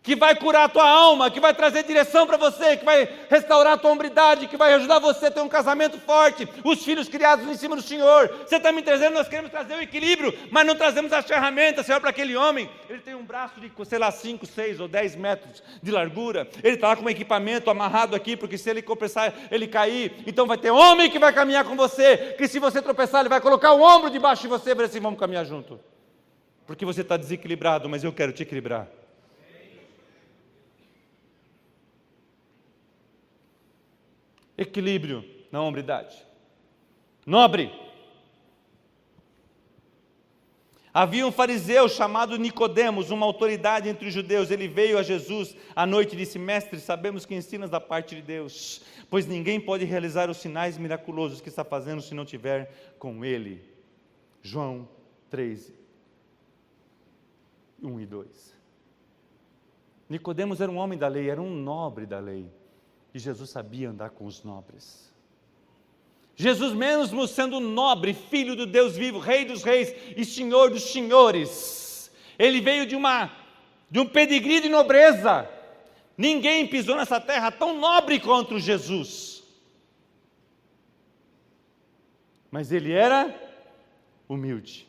Que vai curar a tua alma, que vai trazer direção para você, que vai restaurar a tua hombridade, que vai ajudar você a ter um casamento forte, os filhos criados em cima do Senhor. Você está me trazendo, nós queremos trazer o equilíbrio, mas não trazemos as ferramentas. Você olha para aquele homem, ele tem um braço de, sei lá, 5, 6 ou 10 metros de largura, ele está lá com um equipamento amarrado aqui, porque se ele tropeçar, ele cair, então vai ter homem que vai caminhar com você, que se você tropeçar, ele vai colocar o ombro debaixo de você e vai dizer assim, vamos caminhar junto, porque você está desequilibrado, mas eu quero te equilibrar. Equilíbrio na hombridade. Nobre. Havia um fariseu chamado Nicodemos, uma autoridade entre os judeus. Ele veio a Jesus à noite e disse: Mestre, sabemos que ensinas da parte de Deus, pois ninguém pode realizar os sinais miraculosos que está fazendo se não tiver com ele. João 3, 1 e 2. Nicodemos era um homem da lei, era um nobre da lei. E Jesus sabia andar com os nobres. Jesus, mesmo sendo nobre, filho do Deus vivo, rei dos reis e senhor dos senhores, ele veio de um pedigree de nobreza. Ninguém pisou nessa terra tão nobre quanto Jesus. Mas ele era humilde.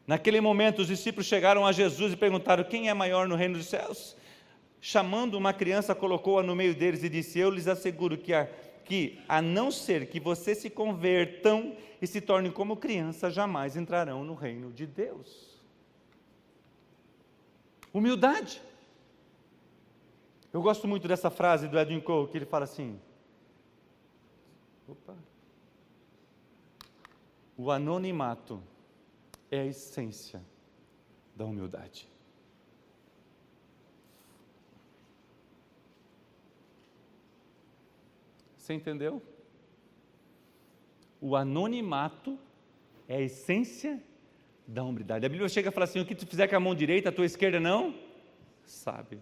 Naquele momento, os discípulos chegaram a Jesus e perguntaram: quem é maior no reino dos céus? Chamando uma criança, colocou-a no meio deles e disse: eu lhes asseguro que a não ser que vocês se convertam e se tornem como criança, jamais entrarão no reino de Deus. Humildade. Eu gosto muito dessa frase do Edwin Cole, que ele fala assim: o anonimato é a essência da humildade. Você entendeu? O anonimato é a essência da hombridade. A Bíblia chega e fala assim: o que tu fizer com a mão direita, a tua esquerda não sabe.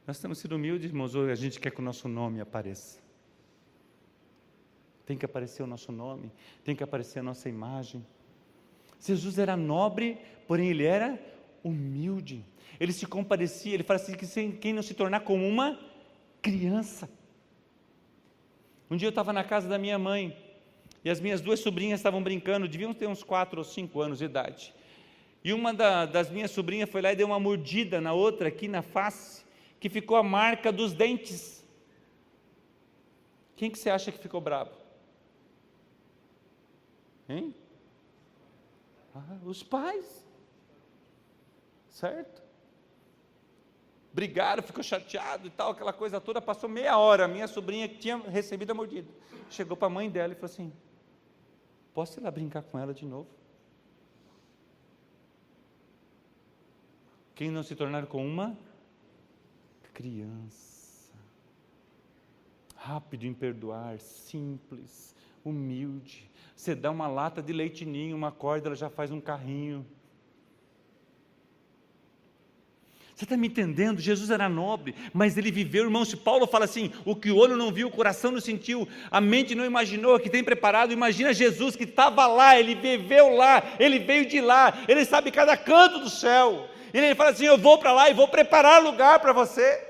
Nós temos sido humildes, irmãos, ou a gente quer que o nosso nome apareça. Tem que aparecer o nosso nome, tem que aparecer a nossa imagem. Jesus era nobre, porém ele era humilde. Ele se compadecia, ele fala assim, que quem não se tornar como uma criança. Um dia eu estava na casa da minha mãe, e as minhas 2 sobrinhas estavam brincando, deviam ter uns 4 ou 5 anos de idade, e uma das minhas sobrinhas foi lá e deu uma mordida na outra, aqui na face, que ficou a marca dos dentes. Quem que você acha que ficou bravo? Hein? Os pais, certo? Brigaram, ficou chateado e tal, aquela coisa toda. Passou meia hora, a minha sobrinha que tinha recebido a mordida chegou para a mãe dela e falou assim: posso ir lá brincar com ela de novo? Quem não se tornar com uma criança, rápido em perdoar, simples, humilde. Você dá uma lata de leite ninho, uma corda, ela já faz um carrinho. Você está me entendendo? Jesus era nobre, mas ele viveu, irmão. Se Paulo fala assim: o que o olho não viu, o coração não sentiu, a mente não imaginou, que tem preparado. Imagina Jesus que estava lá, ele viveu lá, ele veio de lá, ele sabe cada canto do céu. E ele fala assim: eu vou para lá e vou preparar lugar para você.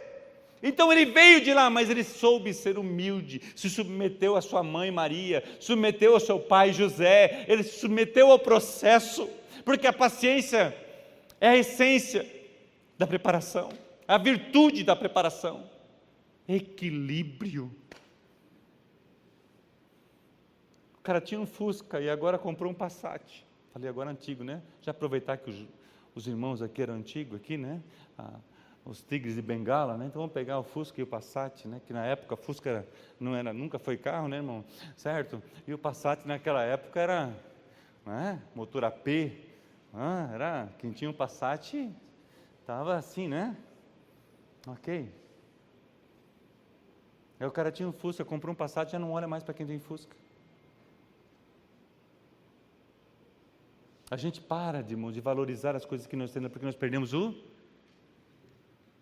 Então ele veio de lá, mas ele soube ser humilde, se submeteu à sua mãe Maria, submeteu ao seu pai José, ele se submeteu ao processo, porque a paciência é a essência da preparação, a virtude da preparação. Equilíbrio. O cara tinha um Fusca e agora comprou um Passat. Falei agora antigo, né? Já aproveitar que os irmãos aqui eram antigos aqui, né? Os tigres de Bengala, né? Então vamos pegar o Fusca e o Passat, né? Que na época o Fusca nunca foi carro, né, irmão? Certo? E o Passat naquela época era, né? Motor AP, Era, quem tinha um Passat, estava assim, né? Ok. Aí o cara tinha um Fusca, comprou um Passat, já não olha mais para quem tem Fusca. A gente para, irmãos, de valorizar as coisas que nós temos, porque nós perdemos o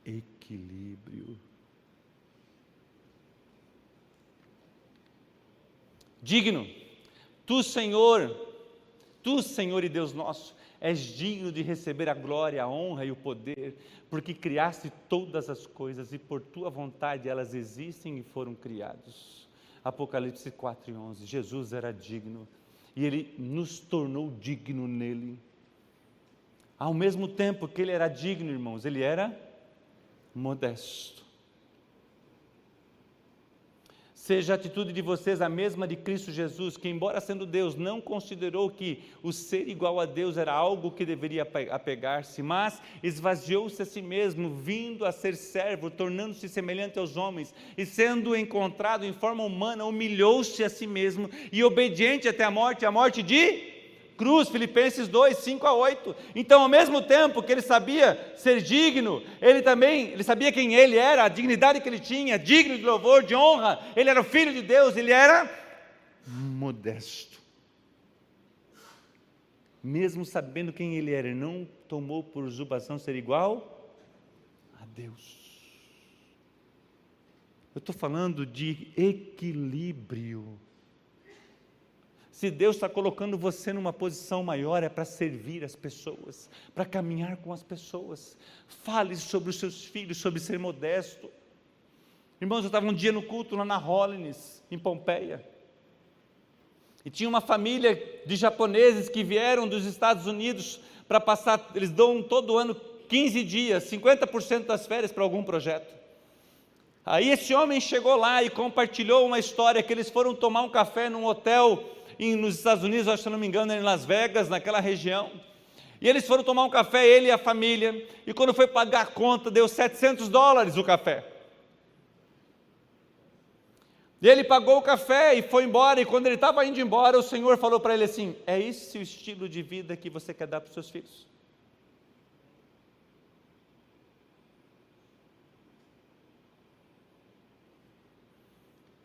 equilíbrio. Digno, tu Senhor e Deus nosso, és digno de receber a glória, a honra e o poder, porque criaste todas as coisas e por tua vontade elas existem e foram criados. Apocalipse 4:11, Jesus era digno e Ele nos tornou digno nele. Ao mesmo tempo que Ele era digno, irmãos, Ele era modesto. Seja a atitude de vocês a mesma de Cristo Jesus, que embora sendo Deus, não considerou que o ser igual a Deus era algo que deveria apegar-se, mas esvaziou-se a si mesmo, vindo a ser servo, tornando-se semelhante aos homens, e sendo encontrado em forma humana, humilhou-se a si mesmo, e obediente até a morte de cruz, Filipenses 2, 5-8, então ao mesmo tempo que ele sabia ser digno, ele sabia quem ele era, a dignidade que ele tinha, digno de louvor, de honra, ele era o Filho de Deus, ele era modesto, mesmo sabendo quem ele era, ele não tomou por usurpação ser igual a Deus. Eu estou falando de equilíbrio. Se Deus está colocando você numa posição maior, é para servir as pessoas, para caminhar com as pessoas. Fale sobre os seus filhos, sobre ser modesto. Irmãos, eu estava um dia no culto lá na Hollins, em Pompeia, e tinha uma família de japoneses que vieram dos Estados Unidos para passar, eles dão todo ano 15 dias, 50% das férias para algum projeto. Aí esse homem chegou lá e compartilhou uma história que eles foram tomar um café num hotel nos Estados Unidos, acho que não me engano, em Las Vegas, naquela região, e eles foram tomar um café, ele e a família, e quando foi pagar a conta, deu $700 o café, e ele pagou o café e foi embora, e quando ele estava indo embora, o Senhor falou para ele assim: é esse o estilo de vida que você quer dar para os seus filhos?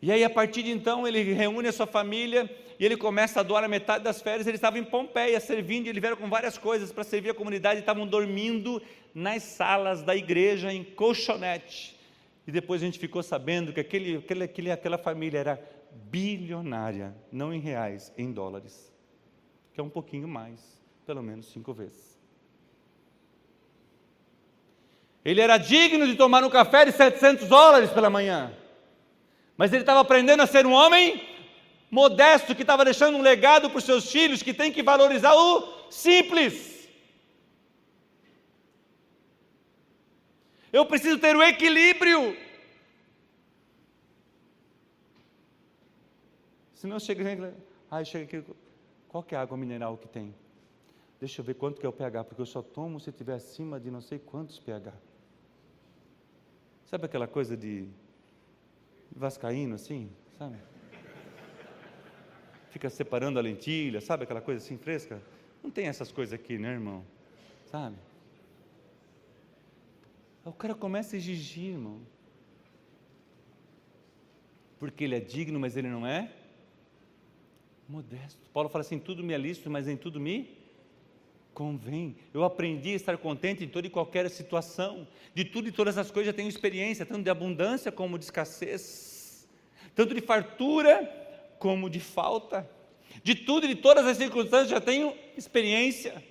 E aí a partir de então, ele reúne a sua família, e ele começa a doar a metade das férias. Ele estava em Pompeia servindo, e eles vieram com várias coisas para servir a comunidade, e estavam dormindo nas salas da igreja em colchonete, e depois a gente ficou sabendo que aquela família era bilionária, não em reais, em dólares, que é um pouquinho mais, pelo menos 5 vezes. Ele era digno de tomar um café de $700 pela manhã, mas ele estava aprendendo a ser um homem modesto, que estava deixando um legado para os seus filhos, que tem que valorizar o simples. Eu preciso ter o equilíbrio. Senão chega aqui, qual que é a água mineral que tem? Deixa eu ver quanto que é o pH, porque eu só tomo se estiver acima de não sei quantos pH. Sabe aquela coisa de vascaíno assim, sabe? Fica separando a lentilha, sabe aquela coisa assim fresca? Não tem essas coisas aqui, né, irmão? Sabe? O cara começa a exigir, irmão, porque ele é digno, mas ele não é modesto. Paulo fala assim: tudo me é lícito, mas em tudo me convém. Eu aprendi a estar contente em toda e qualquer situação, de tudo e todas as coisas eu tenho experiência, tanto de abundância como de escassez, tanto de fartura como de falta, de tudo e de todas as circunstâncias já tenho experiência.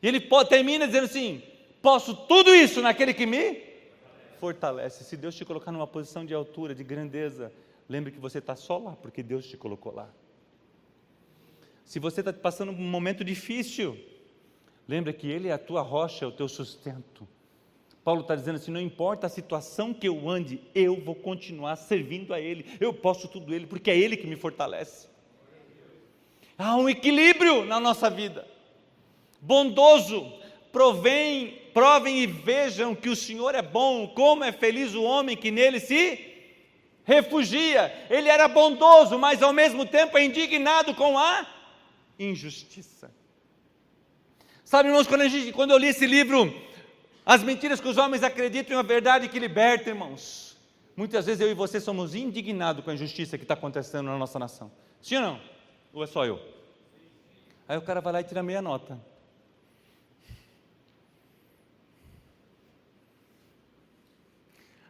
E ele termina dizendo assim: posso tudo isso naquele que me fortalece. Se Deus te colocar numa posição de altura, de grandeza, lembre que você está só lá, porque Deus te colocou lá. Se você está passando um momento difícil, lembra que Ele é a tua rocha, é o teu sustento. Paulo está dizendo assim: não importa a situação que eu ande, eu vou continuar servindo a Ele, eu posso tudo Ele, porque é Ele que me fortalece. Há um equilíbrio na nossa vida, bondoso, provem e vejam que o Senhor é bom, como é feliz o homem que nele se refugia. Ele era bondoso, mas ao mesmo tempo é indignado com a injustiça. Sabe, irmãos, quando eu li esse livro, As Mentiras que os Homens Acreditam e a Verdade que Liberta, irmãos, muitas vezes eu e você somos indignados com a injustiça que está acontecendo na nossa nação. Sim ou não? Ou é só eu? Aí o cara vai lá e tira meia nota.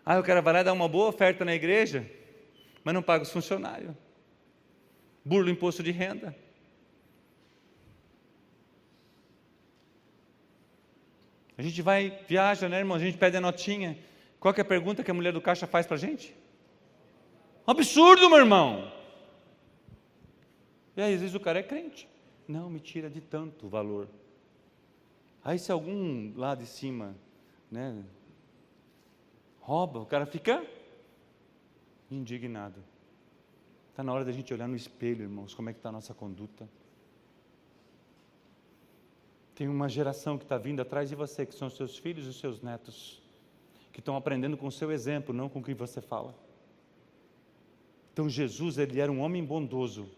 Aí o cara vai lá e dá uma boa oferta na igreja, mas não paga os funcionários. Burla o imposto de renda. A gente vai, viaja, né, irmão? A gente pede a notinha. Qual que é a pergunta que a mulher do caixa faz para a gente? Um absurdo, meu irmão. E aí, às vezes o cara é crente. Não, me tira de tanto valor. Aí se algum lá de cima, né, rouba, o cara fica indignado. Está na hora da gente olhar no espelho, irmãos, como é que está a nossa conduta. Tem uma geração que está vindo atrás de você, que são os seus filhos e os seus netos, que estão aprendendo com o seu exemplo, não com o que você fala. Então Jesus, ele era um homem bondoso,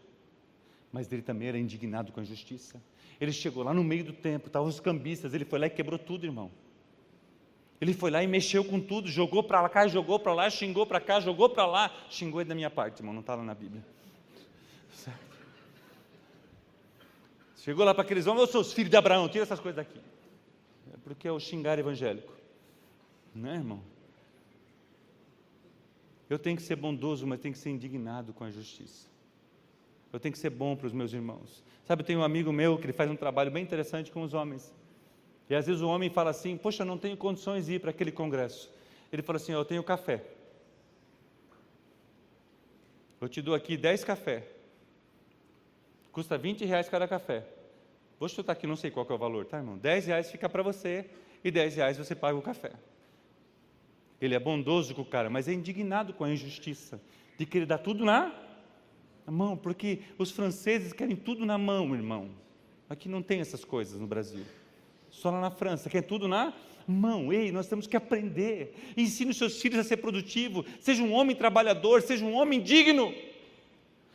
mas ele também era indignado com a injustiça. Ele chegou lá no meio do templo, estavam os cambistas, ele foi lá e quebrou tudo, irmão. Ele foi lá e mexeu com tudo, jogou para cá, jogou para lá, xingou para cá, jogou para lá. Xingou é da minha parte, irmão, não está lá na Bíblia. Certo? Chegou lá para aqueles homens, eu sou os filhos de Abraão, tira essas coisas daqui. É porque é o xingar evangélico. Não é, irmão? Eu tenho que ser bondoso, mas tenho que ser indignado com a justiça. Eu tenho que ser bom para os meus irmãos. Sabe, tem um amigo meu que ele faz um trabalho bem interessante com os homens. E às vezes o homem fala assim, poxa, não tenho condições de ir para aquele congresso. Ele fala assim, eu tenho café. Eu te dou aqui 10 café. Custa R$20 cada café. Vou chutar aqui, não sei qual que é o valor, tá, irmão? R$10 fica para você e R$10 você paga o café. Ele é bondoso com o cara, mas é indignado com a injustiça de querer dar tudo na mão, porque os franceses querem tudo na mão, irmão. Aqui não tem essas coisas no Brasil. Só lá na França, quer tudo na mão. Ei, nós temos que aprender. Ensine os seus filhos a ser produtivo. Seja um homem trabalhador, seja um homem digno.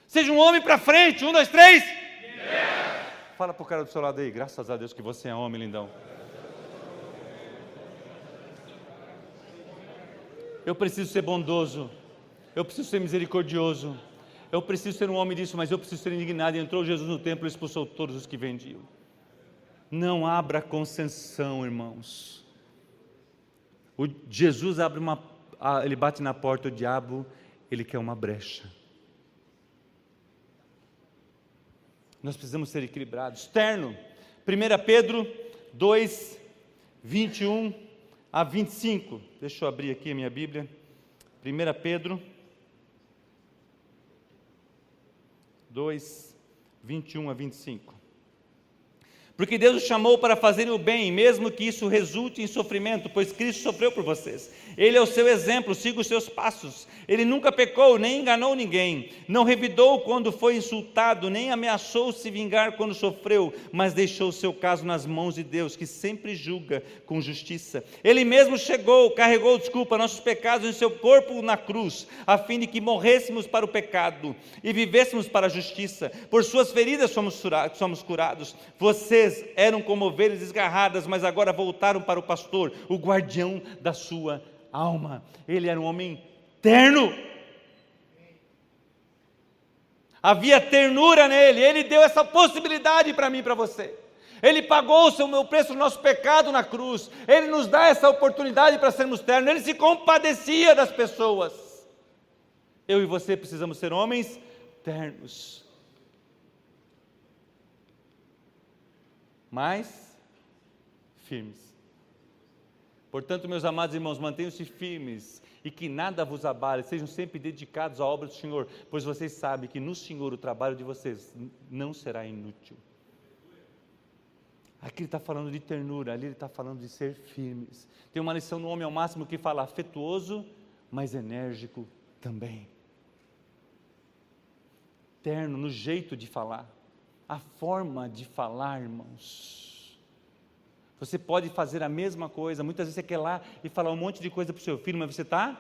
Seja um homem para frente. 1, 2, 3. Yeah. Fala para o cara do seu lado aí, graças a Deus que você é homem, lindão. Eu preciso ser bondoso. Eu preciso ser misericordioso. Eu preciso ser um homem disso, mas eu preciso ser indignado. E entrou Jesus no templo e expulsou todos os que vendiam. Não abra concessão, irmãos. Jesus abre ele bate na porta, o diabo, ele quer uma brecha. Nós precisamos ser equilibrados. Terno, 1 Pedro 2, 21 a 25. Deixa eu abrir aqui a minha Bíblia. 1 Pedro 2, 21 a 25. Porque Deus os chamou para fazerem o bem, mesmo que isso resulte em sofrimento, pois Cristo sofreu por vocês. Ele é o seu exemplo, siga os seus passos. Ele nunca pecou, nem enganou ninguém. Não revidou quando foi insultado, nem ameaçou se vingar quando sofreu, mas deixou o seu caso nas mãos de Deus, que sempre julga com justiça. Ele mesmo carregou nossos pecados em seu corpo na cruz, a fim de que morrêssemos para o pecado e vivêssemos para a justiça. Por suas feridas somos curados. Vocês eram como ovelhas desgarradas, mas agora voltaram para o pastor, o guardião da sua alma. Ele era um homem terno. Havia ternura nele. Ele deu essa possibilidade para mim e para você. Ele pagou o meu preço do nosso pecado na cruz. Ele nos dá essa oportunidade para sermos ternos. Ele se compadecia das pessoas. Eu e você precisamos ser homens ternos. Mas firmes. Portanto, meus amados irmãos, mantenham-se firmes e que nada vos abale, sejam sempre dedicados à obra do Senhor, pois vocês sabem que no Senhor o trabalho de vocês não será inútil. Aqui ele está falando de ternura, ali ele está falando de ser firmes. Tem uma lição no Homem ao Máximo que fala afetuoso, mas enérgico também. Terno no jeito de falar. A forma de falar, irmãos. Você pode fazer a mesma coisa. Muitas vezes você quer ir lá e falar um monte de coisa para o seu filho, mas você está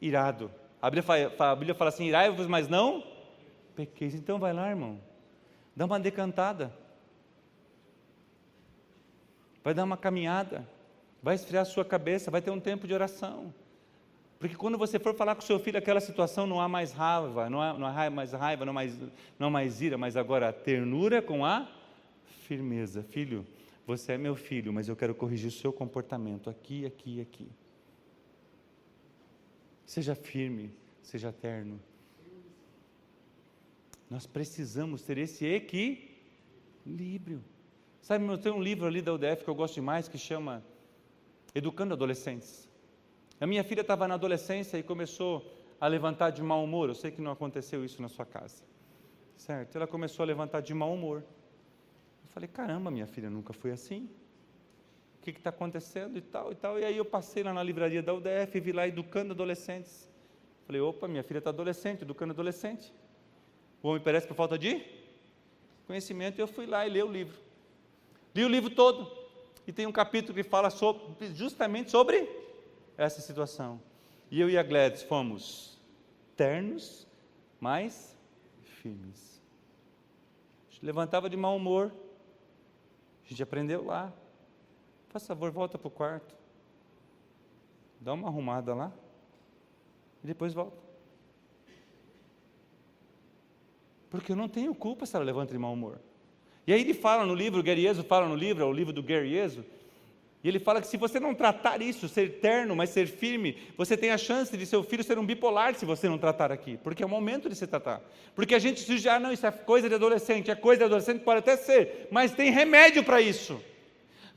irado. A Bíblia fala assim, irai-vos, mas não pequeis. Então vai lá, irmão. Dá uma decantada. vai dar uma caminhada, vai esfriar a sua cabeça, vai ter um tempo de oração. Porque quando você for falar com o seu filho aquela situação, não há mais raiva, não há mais raiva, não há mais ira, mas agora a ternura com a firmeza. Filho, você é meu filho, mas eu quero corrigir o seu comportamento aqui, aqui, aqui. Seja firme, seja terno. Nós precisamos ter esse equilíbrio. Sabe, tem um livro ali da UDF que eu gosto demais, que chama Educando Adolescentes. A minha filha estava na adolescência e começou a levantar de mau humor. Eu sei que não aconteceu isso na sua casa, certo? Ela começou a levantar de mau humor. Eu falei, caramba, minha filha nunca foi assim. O que está acontecendo e tal, e tal. E aí eu passei lá na livraria da UDF, vi lá Educando Adolescentes. Falei, opa, minha filha está adolescente, educando adolescente. O homem perece por falta de conhecimento. E eu fui lá e li o livro. Li o livro todo. E tem um capítulo que fala justamente sobre essa situação. E eu e a Gladys fomos ternos, mas firmes. A gente levantava de mau humor. A gente aprendeu lá. Faz favor, volta para o quarto. Dá uma arrumada lá. E depois volta. Porque eu não tenho culpa se ela levanta de mau humor. E aí ele fala no livro, o Gary Yesu fala no livro, é o livro do Gary Yesu, e ele fala que se você não tratar isso, ser terno, mas ser firme, você tem a chance de seu filho ser um bipolar se você não tratar aqui, porque é o momento de se tratar. Porque a gente diz, não, isso é coisa de adolescente, pode até ser, mas tem remédio para isso.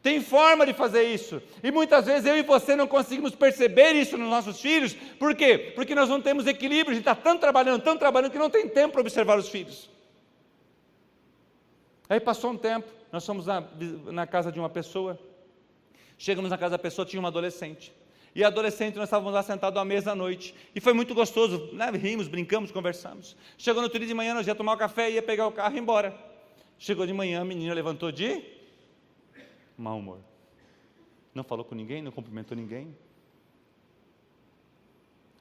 Tem forma de fazer isso. E muitas vezes eu e você não conseguimos perceber isso nos nossos filhos. Por quê? Porque nós não temos equilíbrio, a gente está tanto trabalhando, que não tem tempo para observar os filhos. Aí passou um tempo, nós fomos na casa de uma pessoa. Chegamos na casa da pessoa, tinha uma adolescente. E a adolescente, nós estávamos lá sentados à mesa à noite. E foi muito gostoso, né? Rimos, brincamos, conversamos. Chegou no outro dia de manhã, nós ia tomar o café, ia pegar o carro e ir embora. Chegou de manhã, a menina levantou de mau humor. Não falou com ninguém, não cumprimentou ninguém.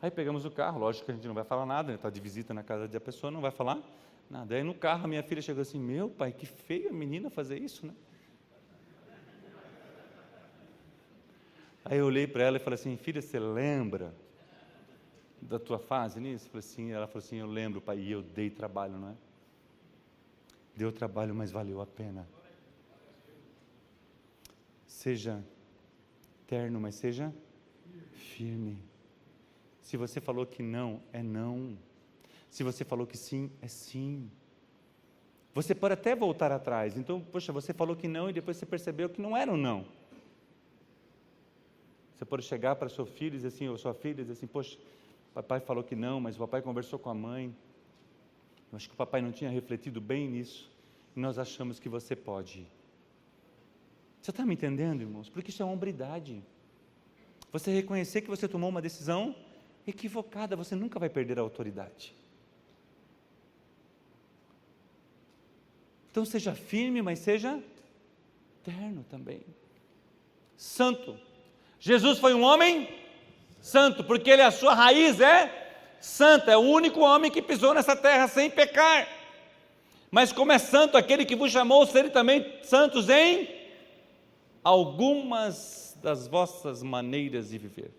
Aí pegamos o carro, lógico que a gente não vai falar nada, está de visita na casa da pessoa, não vai falar nada. Aí no carro a minha filha chegou assim, meu pai, que feio a menina fazer isso, né? Aí eu olhei para ela e falei assim, filha, você lembra da tua fase nisso? Falei assim, ela falou assim, eu lembro, pai, e eu dei trabalho, não é? Deu trabalho, mas valeu a pena. Seja terno, mas seja firme. Se você falou que não, é não. Se você falou que sim, é sim. Você pode até voltar atrás. Então, poxa, você falou que não e depois você percebeu que não era um não. Você pode chegar para seu filho e dizer assim, ou sua filha, e dizer assim, poxa, papai falou que não, mas o papai conversou com a mãe. Eu acho que o papai não tinha refletido bem nisso. E nós achamos que você pode. Você está me entendendo, irmãos? Porque isso é hombridade. Você reconhecer que você tomou uma decisão equivocada, você nunca vai perder a autoridade. Então seja firme, mas seja terno também. Santo. Jesus foi um homem santo, porque a sua raiz é santa, é o único homem que pisou nessa terra sem pecar. Mas como é santo aquele que vos chamou, serem também santos em algumas das vossas maneiras de viver.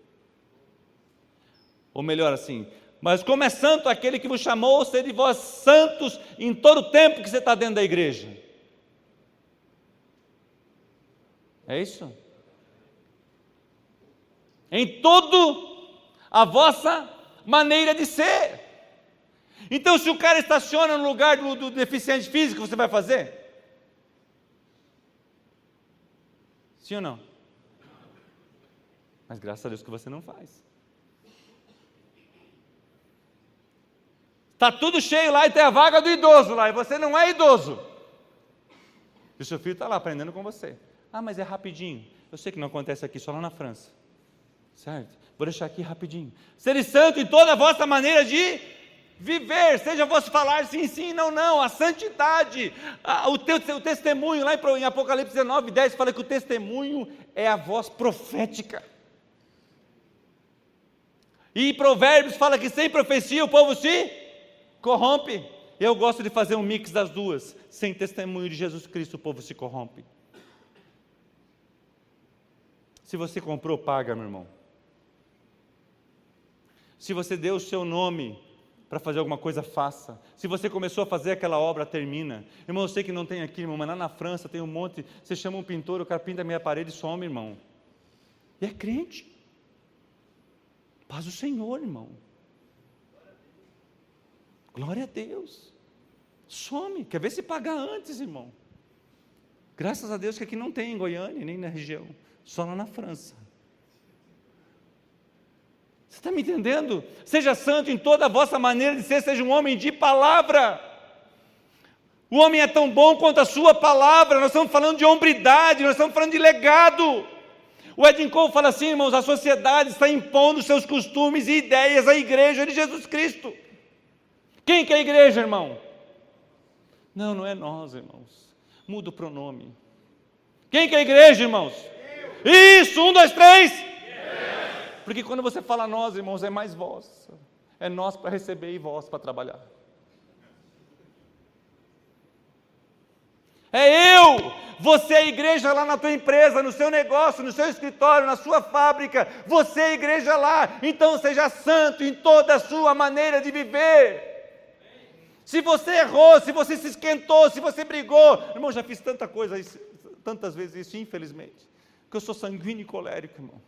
Ou melhor assim, mas como é santo aquele que vos chamou, serem vós santos em todo o tempo que você está dentro da igreja. É isso? Em todo a vossa maneira de ser. Então, se o cara estaciona no lugar do deficiente físico, você vai fazer? Sim ou não? Mas graças a Deus que você não faz. Está tudo cheio lá e tem a vaga do idoso lá, e você não é idoso. E o seu filho está lá aprendendo com você. Ah, mas é rapidinho. Eu sei que não acontece aqui, só lá na França. Certo? Vou deixar aqui rapidinho. Ser santo em toda a vossa maneira de viver, seja vosso falar sim, sim, não, não, a santidade, o testemunho, lá em Apocalipse 19, 10, fala que o testemunho é a voz profética. E Provérbios fala que sem profecia o povo se corrompe. Eu gosto de fazer um mix das duas. Sem testemunho de Jesus Cristo o povo se corrompe. Se você comprou, paga, meu irmão. Se você deu o seu nome para fazer alguma coisa, faça. Se você começou a fazer aquela obra, termina. Irmão, eu sei que não tem aqui, irmão, mas lá na França tem um monte, você chama um pintor, o cara pinta a minha parede e some, irmão. E é crente. Paz do Senhor, irmão. Glória a Deus. Some, quer ver se pagar antes, irmão. Graças a Deus que aqui não tem em Goiânia, nem na região, só lá na França. Você está me entendendo? Seja santo em toda a vossa maneira de ser, seja um homem de palavra. O homem é tão bom quanto a sua palavra. Nós estamos falando de hombridade, nós estamos falando de legado. O Edin Cole fala assim, irmãos, a sociedade está impondo seus costumes e ideias à igreja de Jesus Cristo. Quem que é a igreja, irmão? Não é nós, irmãos. Muda o pronome. Quem que é a igreja, irmãos? Isso, 1, 2, 3. Porque quando você fala nós, irmãos, é mais vós. É nós para receber e vós para trabalhar. É eu, você é a igreja lá na tua empresa, no seu negócio, no seu escritório, na sua fábrica. Você é a igreja lá. Então seja santo em toda a sua maneira de viver. Se você errou, se você se esquentou, se você brigou. Irmão, já fiz tanta coisa, tantas vezes isso, infelizmente. Que eu sou sanguíneo e colérico, irmão.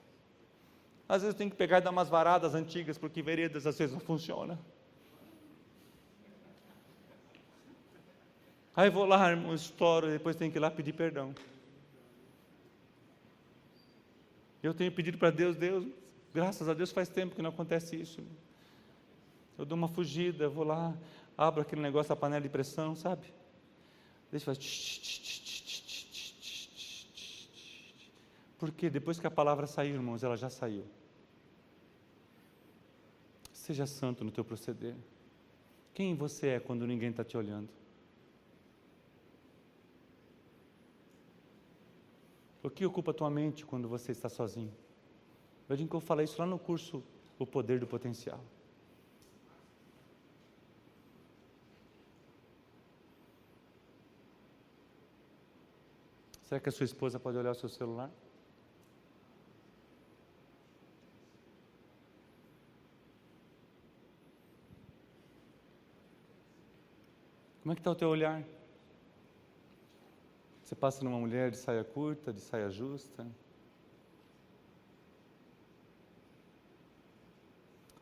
Às vezes eu tenho que pegar e dar umas varadas antigas, porque veredas às vezes não funciona. Aí vou lá, irmão, estouro, depois tenho que ir lá pedir perdão. Eu tenho pedido para Deus, graças a Deus faz tempo que não acontece isso. Irmão. Eu dou uma fugida, vou lá, abro aquele negócio da panela de pressão, sabe? Deixa eu fazer. Porque depois que a palavra saiu, irmãos, ela já saiu. Seja santo no teu proceder. Quem você é quando ninguém está te olhando? O que ocupa a tua mente quando você está sozinho? Eu falei isso lá no curso O Poder do Potencial. Será que a sua esposa pode olhar o seu celular? Como é que está o teu olhar? Você passa numa mulher de saia curta, de saia justa?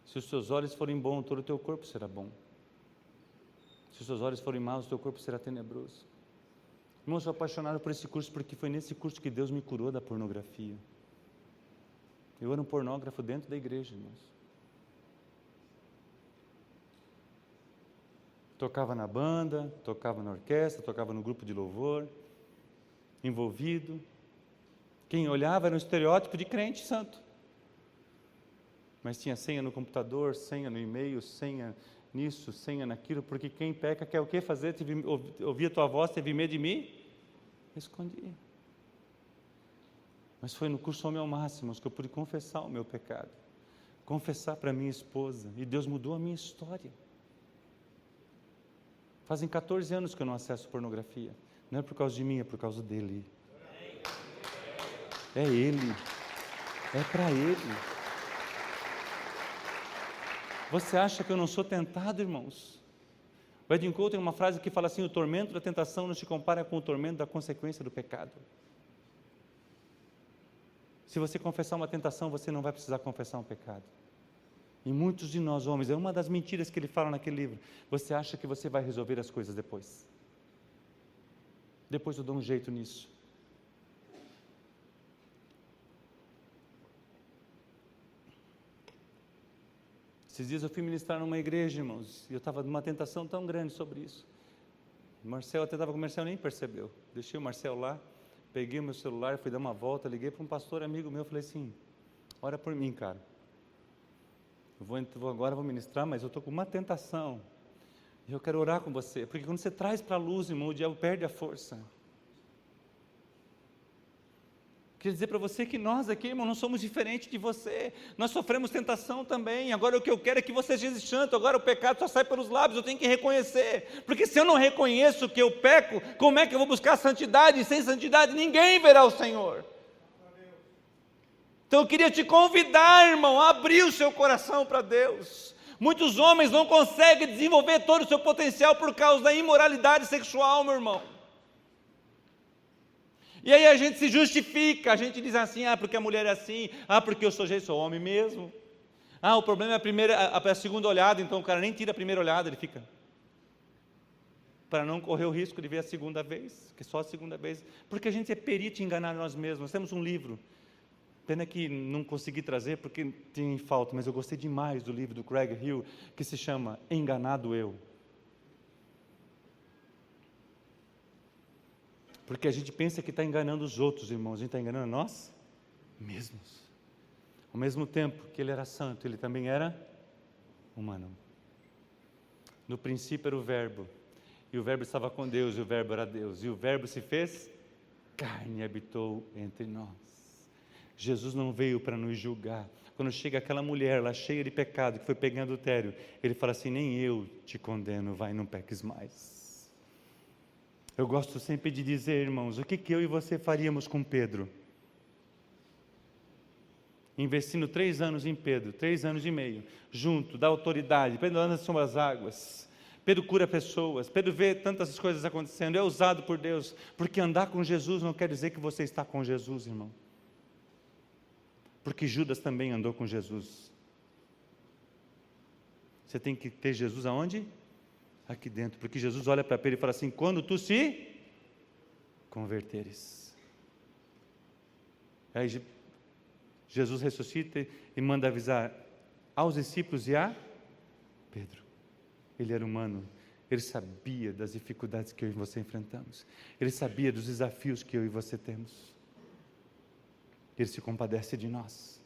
Se os seus olhos forem bons, todo o teu corpo será bom. Se os seus olhos forem maus, o teu corpo será tenebroso. Irmão, eu sou apaixonado por esse curso, porque foi nesse curso que Deus me curou da pornografia. Eu era um pornógrafo dentro da igreja, irmãos. Tocava na banda, tocava na orquestra, tocava no grupo de louvor, envolvido. Quem olhava era um estereótipo de crente santo. Mas tinha senha no computador, senha no e-mail, senha nisso, senha naquilo, porque quem peca quer o que fazer? Ouvia a tua voz, teve medo de mim? Escondi. Mas foi no curso Homem ao Máximo que eu pude confessar o meu pecado, confessar para minha esposa, e Deus mudou a minha história. Fazem 14 anos que eu não acesso pornografia. Não é por causa de mim, é por causa dele. É ele. É para ele. Você acha que eu não sou tentado, irmãos? O Edin Cole tem uma frase que fala assim: o tormento da tentação não se compara com o tormento da consequência do pecado. Se você confessar uma tentação, você não vai precisar confessar um pecado. E muitos de nós, homens, é uma das mentiras que ele fala naquele livro. Você acha que você vai resolver as coisas depois. Depois eu dou um jeito nisso. Esses dias eu fui ministrar numa igreja, irmãos, e eu estava numa tentação tão grande sobre isso. O Marcel até estava com o Marcel, nem percebeu. Deixei o Marcel lá, peguei o meu celular, fui dar uma volta, liguei para um pastor amigo meu, falei assim: ora por mim, cara. Agora vou ministrar, mas eu estou com uma tentação. E eu quero orar com você, porque quando você traz para a luz, irmão, o diabo perde a força. Quer dizer para você que nós aqui, irmão, não somos diferentes de você. Nós sofremos tentação também. Agora o que eu quero é que você seja santo. Agora o pecado só sai pelos lábios, eu tenho que reconhecer. Porque se eu não reconheço que eu peco, como é que eu vou buscar santidade? E sem santidade ninguém verá o Senhor. Então eu queria te convidar, irmão, a abrir o seu coração para Deus. Muitos homens não conseguem desenvolver todo o seu potencial por causa da imoralidade sexual, meu irmão. E aí a gente se justifica, a gente diz assim, porque a mulher é assim, porque eu sou homem mesmo. O problema é a segunda olhada, então o cara nem tira a primeira olhada, ele fica. Para não correr o risco de ver a segunda vez, que só a segunda vez. Porque a gente é perito em enganar nós mesmos. Nós temos um livro, pena que não consegui trazer porque tem falta, mas eu gostei demais do livro do Craig Hill, que se chama Enganado Eu. Porque a gente pensa que está enganando os outros, irmãos, a gente está enganando nós mesmos. Ao mesmo tempo que ele era santo, ele também era humano. No princípio era o Verbo, e o Verbo estava com Deus, e o Verbo era Deus, e o Verbo se fez carne e habitou entre nós. Jesus não veio para nos julgar. Quando chega aquela mulher lá cheia de pecado, que foi pegar adultério, ele fala assim, nem eu te condeno, vai, não peques mais. Eu gosto sempre de dizer, irmãos, o que eu e você faríamos com Pedro? Investindo 3 anos em Pedro, 3 anos e meio, junto, da autoridade, Pedro anda sobre as águas, Pedro cura pessoas, Pedro vê tantas coisas acontecendo, é usado por Deus, porque andar com Jesus não quer dizer que você está com Jesus, irmão. Porque Judas também andou com Jesus. Você tem que ter Jesus aonde? Aqui dentro, porque Jesus olha para Pedro e fala assim, quando tu se converteres. Aí Jesus ressuscita e manda avisar aos discípulos e a Pedro. Ele era humano, ele sabia das dificuldades que eu e você enfrentamos, ele sabia dos desafios que eu e você temos, ele se compadece de nós.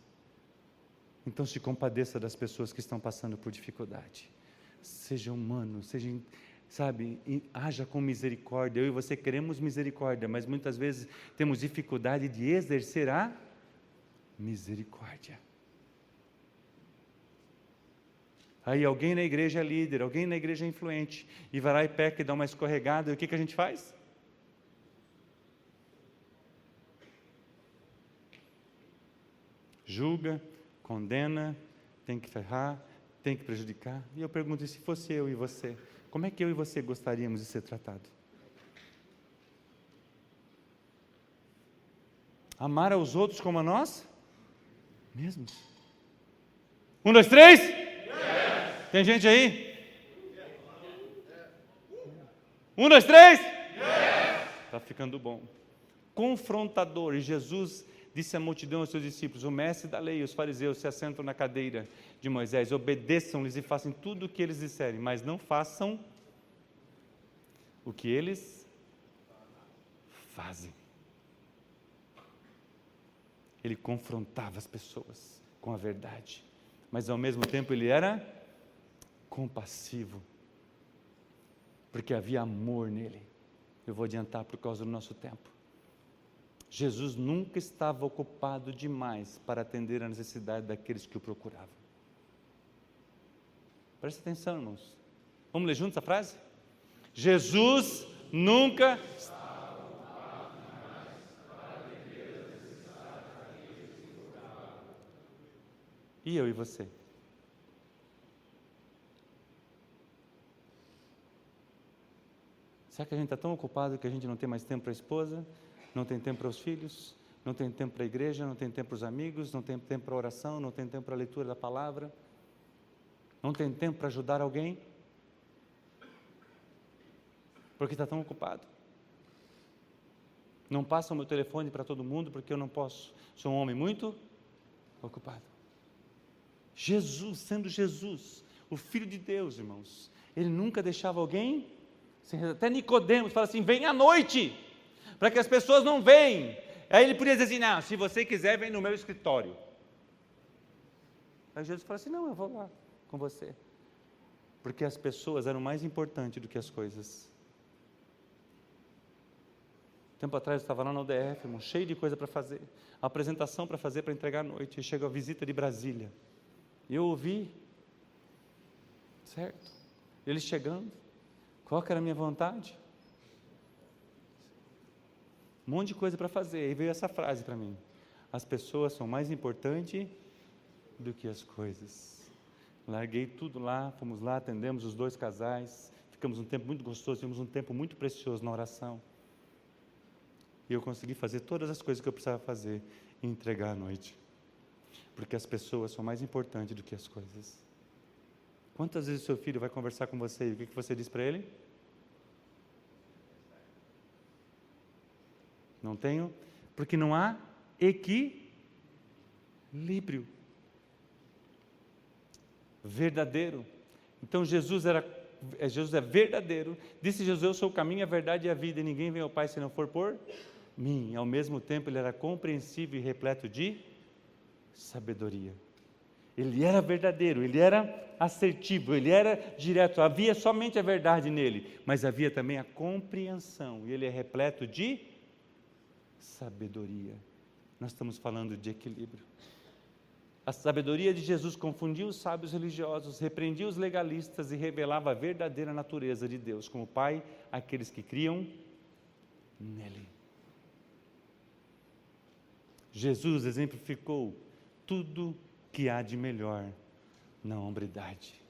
Então se compadeça das pessoas que estão passando por dificuldade, seja humano, haja com misericórdia. Eu e você queremos misericórdia, mas muitas vezes temos dificuldade de exercer a misericórdia. Aí alguém na igreja é líder, alguém na igreja é influente, e vai lá e peca e dá uma escorregada, e o que a gente faz? Julga, condena, tem que ferrar, tem que prejudicar. E eu pergunto, e se fosse eu e você, como é que eu e você gostaríamos de ser tratados? Amar aos outros como a nós mesmos. 1, 2, 3? Yes. Tem gente aí? 1, 2, 3? Está ficando bom. Confrontador. E Jesus disse à multidão, aos seus discípulos, o mestre da lei e os fariseus se assentam na cadeira de Moisés, obedeçam-lhes e façam tudo o que eles disserem, mas não façam o que eles fazem. Ele confrontava as pessoas com a verdade, mas ao mesmo tempo ele era compassivo, porque havia amor nele. Eu vou adiantar por causa do nosso tempo. Jesus nunca estava ocupado demais para atender a necessidade daqueles que o procuravam. Presta atenção, irmãos. Vamos ler juntos a frase? Jesus nunca estava ocupado demais para atender a necessidade daqueles que o procuravam. E eu e você? Será que a gente está tão ocupado que a gente não tem mais tempo para a esposa? Não tem tempo para os filhos, não tem tempo para a igreja, não tem tempo para os amigos, não tem tempo para a oração, não tem tempo para a leitura da palavra, não tem tempo para ajudar alguém, porque está tão ocupado. Não passa o meu telefone para todo mundo, porque eu não posso, sou um homem muito ocupado. Jesus, sendo Jesus, o Filho de Deus, irmãos, ele nunca deixava alguém, até Nicodemos fala assim, vem à noite, para que as pessoas não venham. Aí ele podia dizer assim, não, se você quiser, vem no meu escritório. Aí Jesus fala assim, não, eu vou lá com você. Porque as pessoas eram mais importantes do que as coisas. Tempo atrás eu estava lá no UDF, irmão, cheio de coisa para fazer, a apresentação para fazer, para entregar à noite, e chega a visita de Brasília. E eu ouvi, certo? Eles chegando, qual que era a minha vontade? Um monte de coisa para fazer, e veio essa frase para mim, As pessoas são mais importantes do que as coisas. Larguei tudo lá, fomos lá, atendemos os 2 casais, ficamos um tempo muito gostoso, tivemos um tempo muito precioso na oração. E eu consegui fazer todas as coisas que eu precisava fazer e entregar à noite. Porque as pessoas são mais importantes do que as coisas. Quantas vezes o seu filho vai conversar com você e o que você diz para ele? Não tenho, porque não há equilíbrio verdadeiro. Então Jesus é verdadeiro. Disse Jesus: eu sou o caminho, a verdade e a vida, e ninguém vem ao Pai se não for por mim. Ao mesmo tempo ele era compreensível e repleto de sabedoria. Ele era verdadeiro, ele era assertivo, ele era direto, havia somente a verdade nele, mas havia também a compreensão, e ele é repleto de sabedoria. Nós estamos falando de equilíbrio. A sabedoria de Jesus confundia os sábios religiosos, repreendia os legalistas e revelava a verdadeira natureza de Deus como Pai àqueles que criam nele. Jesus exemplificou tudo que há de melhor na hombridade.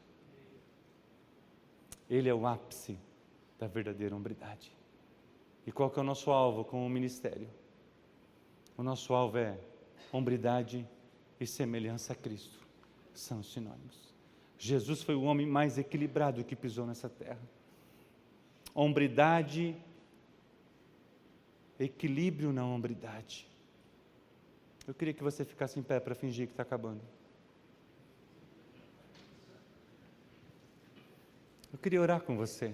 Ele é o ápice da verdadeira hombridade. E qual que é o nosso alvo com o ministério? O nosso alvo é hombridade e semelhança a Cristo. São sinônimos. Jesus foi o homem mais equilibrado que pisou nessa terra. Hombridade, equilíbrio na hombridade. Eu queria que você ficasse em pé para fingir que está acabando. Eu queria orar com você.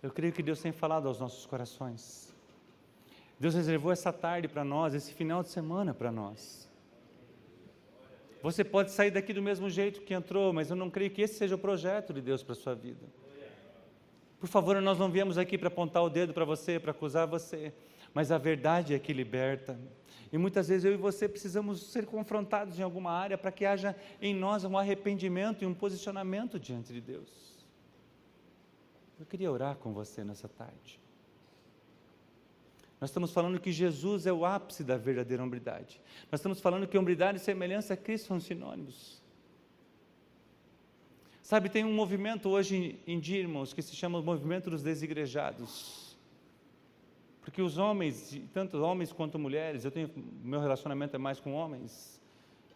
Eu creio que Deus tem falado aos nossos corações. Deus reservou essa tarde para nós, esse final de semana para nós. Você pode sair daqui do mesmo jeito que entrou, mas eu não creio que esse seja o projeto de Deus para a sua vida. Por favor, nós não viemos aqui para apontar o dedo para você, para acusar você, mas a verdade é que liberta. E muitas vezes eu e você precisamos ser confrontados em alguma área para que haja em nós um arrependimento e um posicionamento diante de Deus. Eu queria orar com você nessa tarde. Nós estamos falando que Jesus é o ápice da verdadeira hombridade. Nós estamos falando que hombridade e semelhança a Cristo são sinônimos. Sabe, tem um movimento hoje em dia, irmãos, que se chama o movimento dos desigrejados. Porque os homens, tanto homens quanto mulheres, meu relacionamento é mais com homens,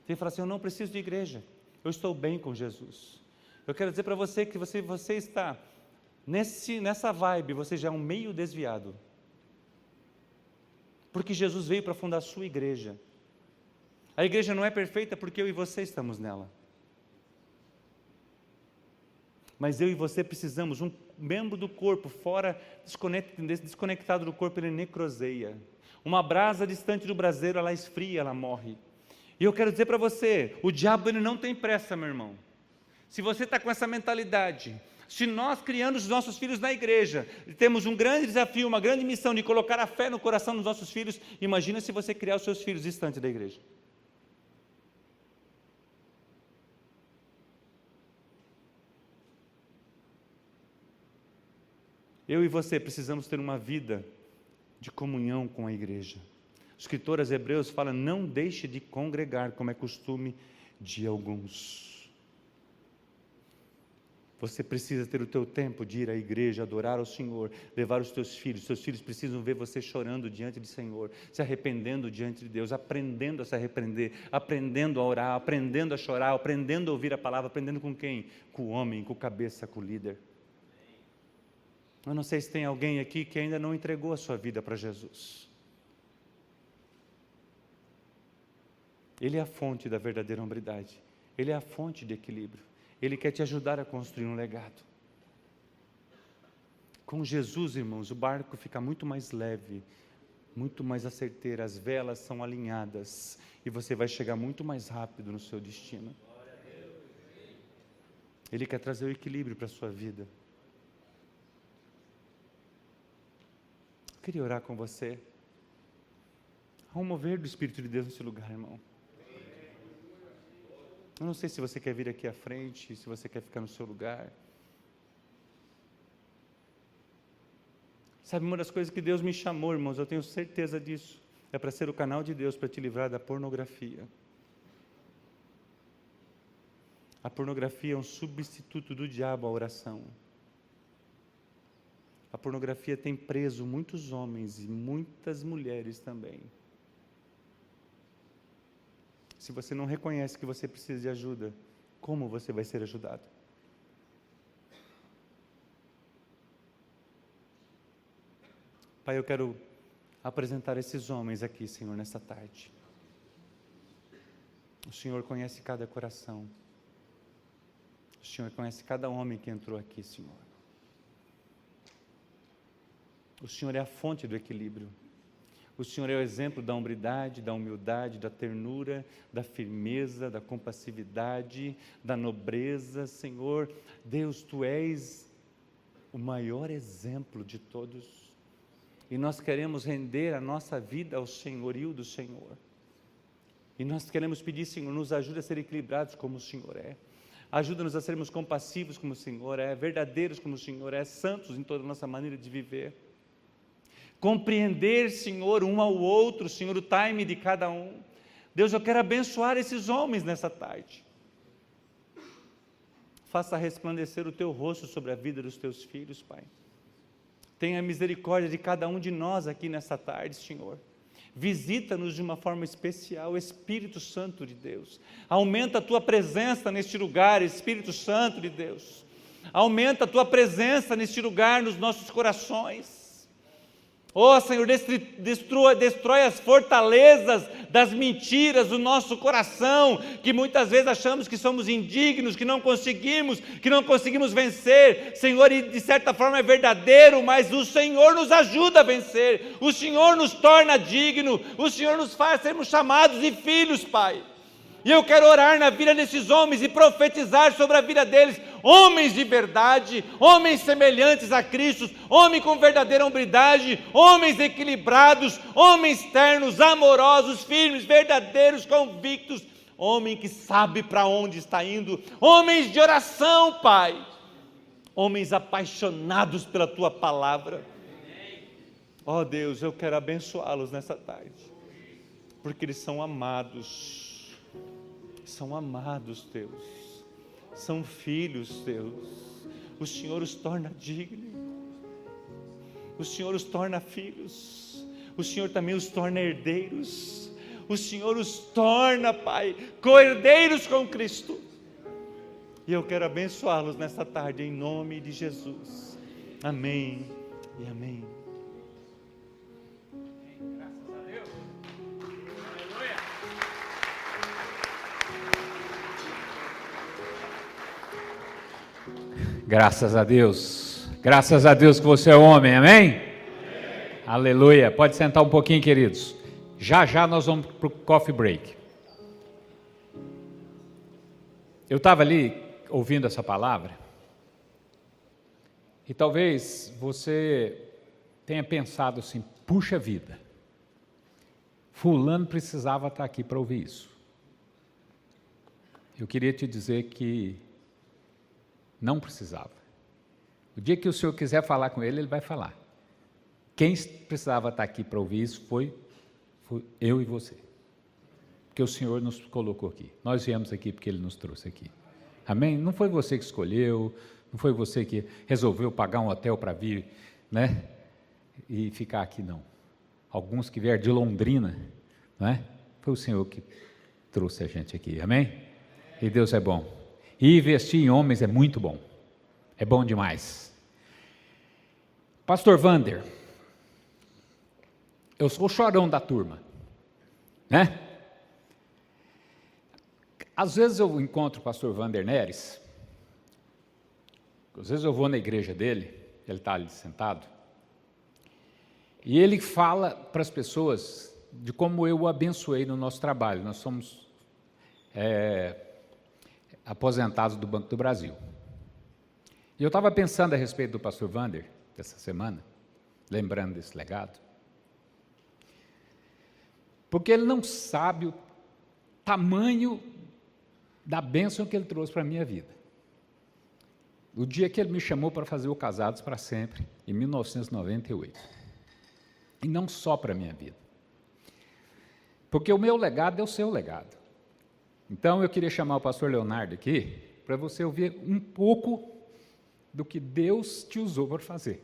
tem que falar assim: eu não preciso de igreja, eu estou bem com Jesus. Eu quero dizer para você que você está nessa vibe, você já é um meio desviado. Porque Jesus veio para fundar a sua igreja. A igreja não é perfeita porque eu e você estamos nela. Mas eu e você precisamos, um membro do corpo fora, desconectado do corpo, ele necroseia. Uma brasa distante do braseiro, ela esfria, ela morre. E eu quero dizer para você, o diabo ele não tem pressa, meu irmão. Se você está com essa mentalidade, se nós criando os nossos filhos na igreja, temos um grande desafio, uma grande missão de colocar a fé no coração dos nossos filhos, imagina se você criar os seus filhos distante da igreja. Eu e você precisamos ter uma vida de comunhão com a igreja. O escritor aos Hebreus fala: não deixe de congregar, como é costume de alguns. Você precisa ter o teu tempo de ir à igreja, adorar ao Senhor, levar os teus filhos precisam ver você chorando diante do Senhor, se arrependendo diante de Deus, aprendendo a se arrepender, aprendendo a orar, aprendendo a chorar, aprendendo a ouvir a palavra, aprendendo com quem? Com o homem, com o cabeça, com o líder. Eu não sei se tem alguém aqui que ainda não entregou a sua vida para Jesus. Ele é a fonte da verdadeira hombridade, Ele é a fonte de equilíbrio. Ele quer te ajudar a construir um legado. Com Jesus, irmãos, o barco fica muito mais leve, muito mais asserteiro, as velas são alinhadas e você vai chegar muito mais rápido no seu destino. Ele quer trazer o equilíbrio para a sua vida. Eu queria orar com você. Há um mover do Espírito de Deus nesse lugar, irmão. Eu não sei se você quer vir aqui à frente, se você quer ficar no seu lugar. Sabe, uma das coisas que Deus me chamou, irmãos, eu tenho certeza disso, é para ser o canal de Deus para te livrar da pornografia. A pornografia é um substituto do diabo à oração. A pornografia tem preso muitos homens e muitas mulheres também. Se você não reconhece que você precisa de ajuda, como você vai ser ajudado? Pai, eu quero apresentar esses homens aqui, Senhor, nessa tarde. O Senhor conhece cada coração. O Senhor conhece cada homem que entrou aqui, Senhor. O Senhor é a fonte do equilíbrio. O Senhor é o exemplo da hombridade, da humildade, da ternura, da firmeza, da compassividade, da nobreza. Senhor, Deus, Tu és o maior exemplo de todos. E nós queremos render a nossa vida ao senhorio do Senhor. E nós queremos pedir, Senhor, nos ajude a ser equilibrados como o Senhor é. Ajuda-nos a sermos compassivos como o Senhor é, verdadeiros como o Senhor é, santos em toda a nossa maneira de viver. Compreender, Senhor, um ao outro, Senhor, o time de cada um. Deus, eu quero abençoar esses homens nessa tarde. Faça resplandecer o Teu rosto sobre a vida dos Teus filhos, Pai. Tenha misericórdia de cada um de nós aqui nessa tarde, Senhor. Visita-nos de uma forma especial, Espírito Santo de Deus. Aumenta a Tua presença neste lugar, Espírito Santo de Deus. Aumenta a Tua presença neste lugar, nos nossos corações. Oh, Senhor, destrói as fortalezas das mentiras do nosso coração, que muitas vezes achamos que somos indignos, que não conseguimos vencer. Senhor, e de certa forma é verdadeiro, mas o Senhor nos ajuda a vencer, o Senhor nos torna digno, o Senhor nos faz sermos chamados de filhos, Pai. E eu quero orar na vida desses homens e profetizar sobre a vida deles, homens de verdade, homens semelhantes a Cristo, homens com verdadeira hombridade, homens equilibrados, homens ternos, amorosos, firmes, verdadeiros, convictos, homem que sabe para onde está indo, homens de oração, Pai, homens apaixonados pela Tua palavra. Ó Deus, eu quero abençoá-los nessa tarde, porque eles são amados. São amados Teus, são filhos Teus. O Senhor os torna dignos, o Senhor os torna filhos, o Senhor também os torna herdeiros, o Senhor os torna, Pai, co-herdeiros com Cristo. E eu quero abençoá-los nessa tarde, em nome de Jesus. Amém e amém. Graças a Deus que você é homem, amém? Amém. Aleluia, pode sentar um pouquinho, queridos, já nós vamos para o coffee break. Eu estava ali ouvindo essa palavra, e talvez você tenha pensado assim, puxa vida, fulano precisava estar aqui para ouvir isso. Eu queria te dizer que não precisava. O dia que o Senhor quiser falar com ele, ele vai falar. Quem precisava estar aqui para ouvir isso foi eu e você. Porque o Senhor nos colocou aqui. Nós viemos aqui porque Ele nos trouxe aqui. Amém? Não foi você que escolheu, não foi você que resolveu pagar um hotel para vir, né? E ficar aqui, não. Alguns que vieram de Londrina, não é? Foi o Senhor que trouxe a gente aqui. Amém? E Deus é bom. E investir em homens é muito bom, é bom demais. Pastor Wander, eu sou o chorão da turma, né? Às vezes eu encontro o pastor Wander Neres, às vezes eu vou na igreja dele, ele está ali sentado, e ele fala para as pessoas de como eu o abençoei no nosso trabalho. Nós somos aposentados do Banco do Brasil. E eu estava pensando a respeito do pastor Wander, dessa semana, lembrando desse legado, porque ele não sabe o tamanho da bênção que ele trouxe para a minha vida. o dia que ele me chamou para fazer o Casados para Sempre, em 1998. E não só para a minha vida. Porque o meu legado é o seu legado. Então, eu queria chamar o pastor Leonardo aqui, para você ouvir um pouco do que Deus te usou para fazer.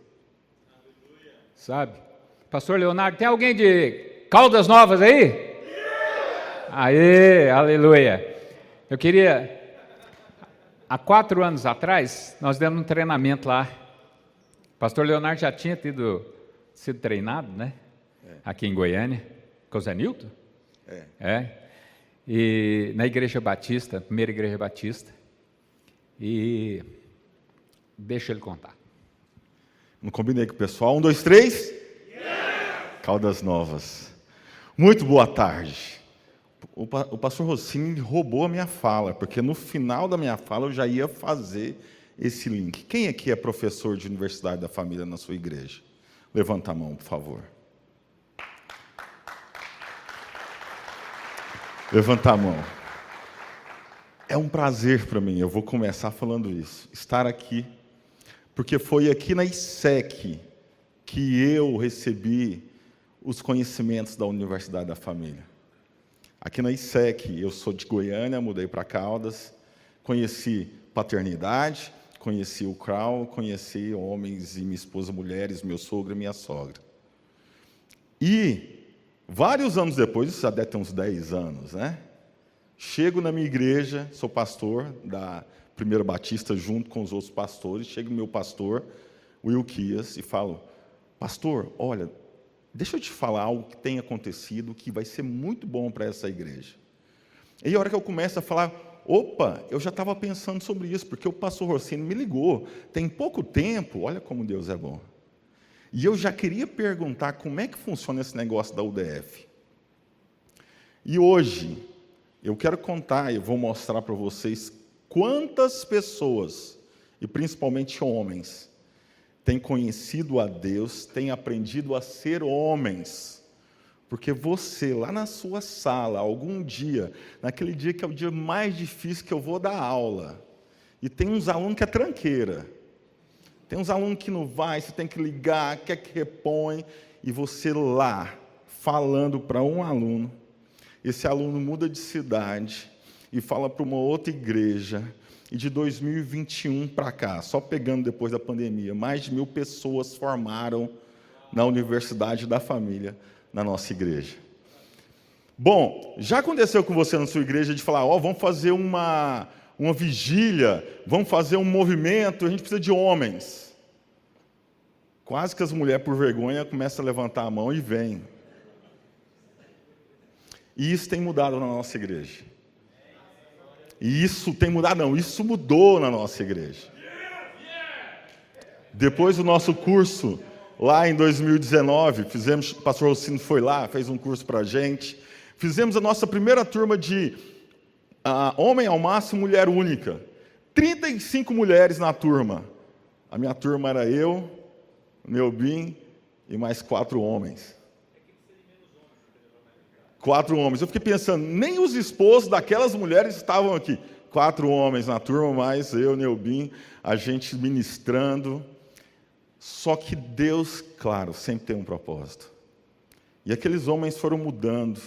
Sabe? Pastor Leonardo, tem alguém de Caldas Novas aí? Aê, aleluia. Eu queria... Há 4 anos atrás, nós demos um treinamento lá. O pastor Leonardo já tinha sido treinado, né? Aqui em Goiânia, com o Zé Nilton. E na Igreja Batista, primeira Igreja Batista. E deixa ele contar. Não combinei com o pessoal. 1, 2, 3. Caldas Novas. Muito boa tarde. O pastor Rossini roubou a minha fala, porque no final da minha fala eu já ia fazer esse link. Quem aqui é professor de Universidade da Família na sua igreja? Levanta a mão, por favor. Levanta a mão. É um prazer para mim, eu vou começar falando isso, estar aqui, porque foi aqui na ISEC que eu recebi os conhecimentos da Universidade da Família. Aqui na ISEC, eu sou de Goiânia, mudei para Caldas, conheci paternidade, conheci o CRAU, conheci homens e minha esposa, mulheres, meu sogro e minha sogra. E, vários anos depois, isso já deve ter uns 10 anos, né? Chego na minha igreja, sou pastor da Primeira Batista, junto com os outros pastores, chega o meu pastor, o Ilquias, e falo, pastor, olha, deixa eu te falar algo que tem acontecido que vai ser muito bom para essa igreja. E a hora que eu começo a falar, opa, eu já estava pensando sobre isso, porque o pastor Rossini me ligou, tem pouco tempo, olha como Deus é bom. E eu já queria perguntar como é que funciona esse negócio da UDF. E hoje, eu quero contar e vou mostrar para vocês quantas pessoas, e principalmente homens, têm conhecido a Deus, têm aprendido a ser homens. Porque você, lá na sua sala, algum dia, naquele dia que é o dia mais difícil que eu vou dar aula, e tem uns alunos que é tranqueira, tem uns alunos que não vai, você tem que ligar, quer que repõe, e você lá, falando para um aluno, esse aluno muda de cidade e fala para uma outra igreja, e de 2021 para cá, só pegando depois da pandemia, mais de 1.000 pessoas formaram na Universidade da Família, na nossa igreja. Bom, já aconteceu com você na sua igreja de falar, vamos fazer uma vigília, vamos fazer um movimento, a gente precisa de homens. Quase que as mulheres, por vergonha, começam a levantar a mão e vêm. E isso tem mudado na nossa igreja. E isso tem mudado, não, isso mudou na nossa igreja. Depois do nosso curso, lá em 2019, o pastor Rossini foi lá, fez um curso para a gente, fizemos a nossa primeira turma de homem ao máximo, mulher única. 35 mulheres na turma. A minha turma era eu, o Neubim e mais 4 homens. 4 homens. Eu fiquei pensando, nem os esposos daquelas mulheres estavam aqui. 4 homens na turma, mais eu, Neubim, a gente ministrando. Só que Deus, claro, sempre tem um propósito. E aqueles homens foram mudando.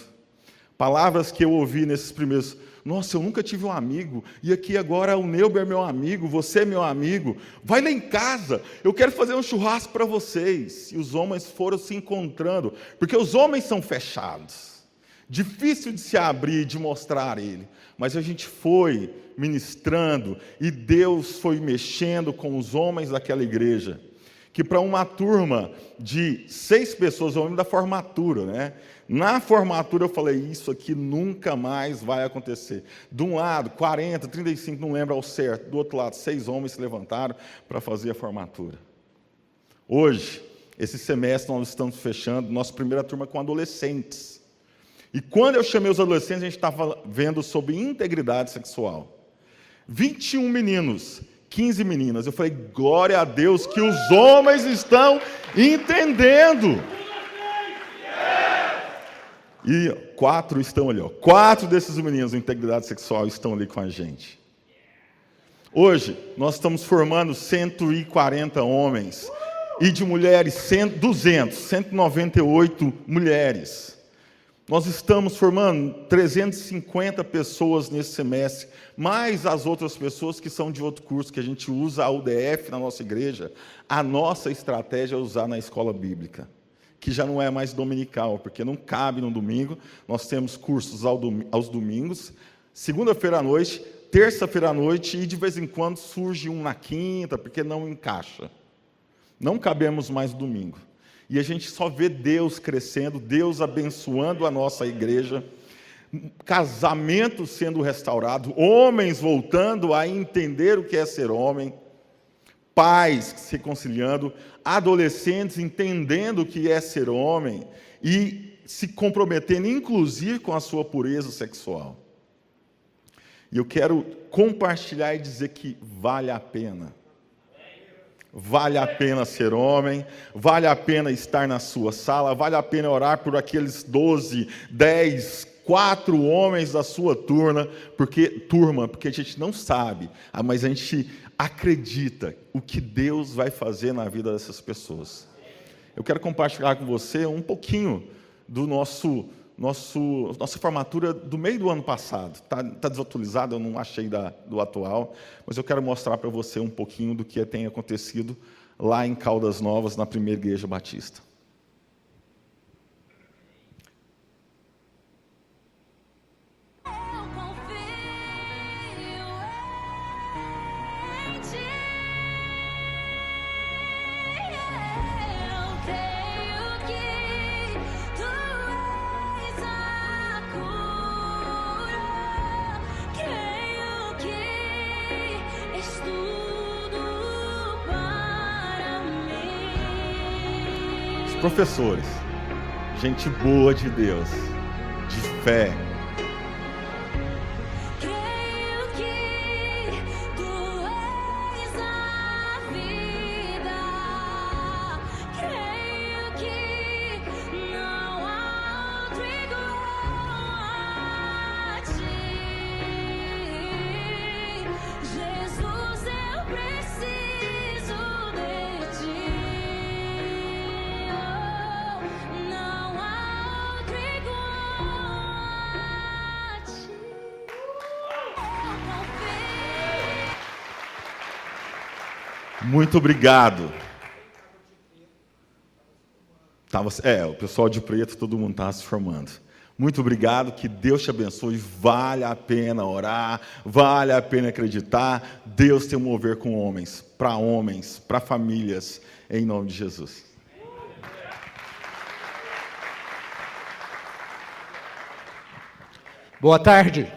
Palavras que eu ouvi nesses primeiros... Nossa, eu nunca tive um amigo, e aqui agora o Neuber é meu amigo, você é meu amigo. Vai lá em casa, eu quero fazer um churrasco para vocês. E os homens foram se encontrando, porque os homens são fechados. Difícil de se abrir, de mostrar ele. Mas a gente foi ministrando, e Deus foi mexendo com os homens daquela igreja. Que para uma turma de 6 pessoas, eu lembro da formatura, né? Na formatura eu falei, isso aqui nunca mais vai acontecer. De um lado, 40, 35, não lembro ao certo. Do outro lado, 6 homens se levantaram para fazer a formatura. Hoje, esse semestre nós estamos fechando nossa primeira turma com adolescentes. E quando eu chamei os adolescentes, a gente estava vendo sobre integridade sexual. 21 meninos, 15 meninas. Eu falei, glória a Deus que os homens estão entendendo. E 4 estão ali, 4 desses meninos de integridade sexual estão ali com a gente. Hoje, nós estamos formando 140 homens. E de mulheres, 198 mulheres. Nós estamos formando 350 pessoas nesse semestre, mais as outras pessoas que são de outro curso, que a gente usa a UDF na nossa igreja. A nossa estratégia é usar na escola bíblica, que já não é mais dominical, porque não cabe no domingo. Nós temos cursos aos domingos, segunda-feira à noite, terça-feira à noite, e de vez em quando surge um na quinta, porque não encaixa. Não cabemos mais no domingo. E a gente só vê Deus crescendo, Deus abençoando a nossa igreja, casamentos sendo restaurados, homens voltando a entender o que é ser homem, pais se reconciliando, adolescentes entendendo o que é ser homem e se comprometendo, inclusive, com a sua pureza sexual. E eu quero compartilhar e dizer que vale a pena. Vale a pena ser homem, vale a pena estar na sua sala, vale a pena orar por aqueles 12, 10, 4 homens da sua turma, porque a gente não sabe, mas a gente acredita o que Deus vai fazer na vida dessas pessoas. Eu quero compartilhar com você um pouquinho do nossa formatura do meio do ano passado. Está desatualizado, eu não achei do atual, mas eu quero mostrar para você um pouquinho do que tem acontecido lá em Caldas Novas, na primeira igreja batista. Professores, gente boa de Deus, de fé. Creio que tu és a vida. Creio que não há outro igual a ti. Jesus, eu preciso de ti. Não há outro igual a ti. Muito obrigado. O pessoal de preto, todo mundo estava se formando. Muito obrigado, que Deus te abençoe. Vale a pena orar, vale a pena acreditar. Deus tem um mover com homens, para famílias, em nome de Jesus. Boa tarde.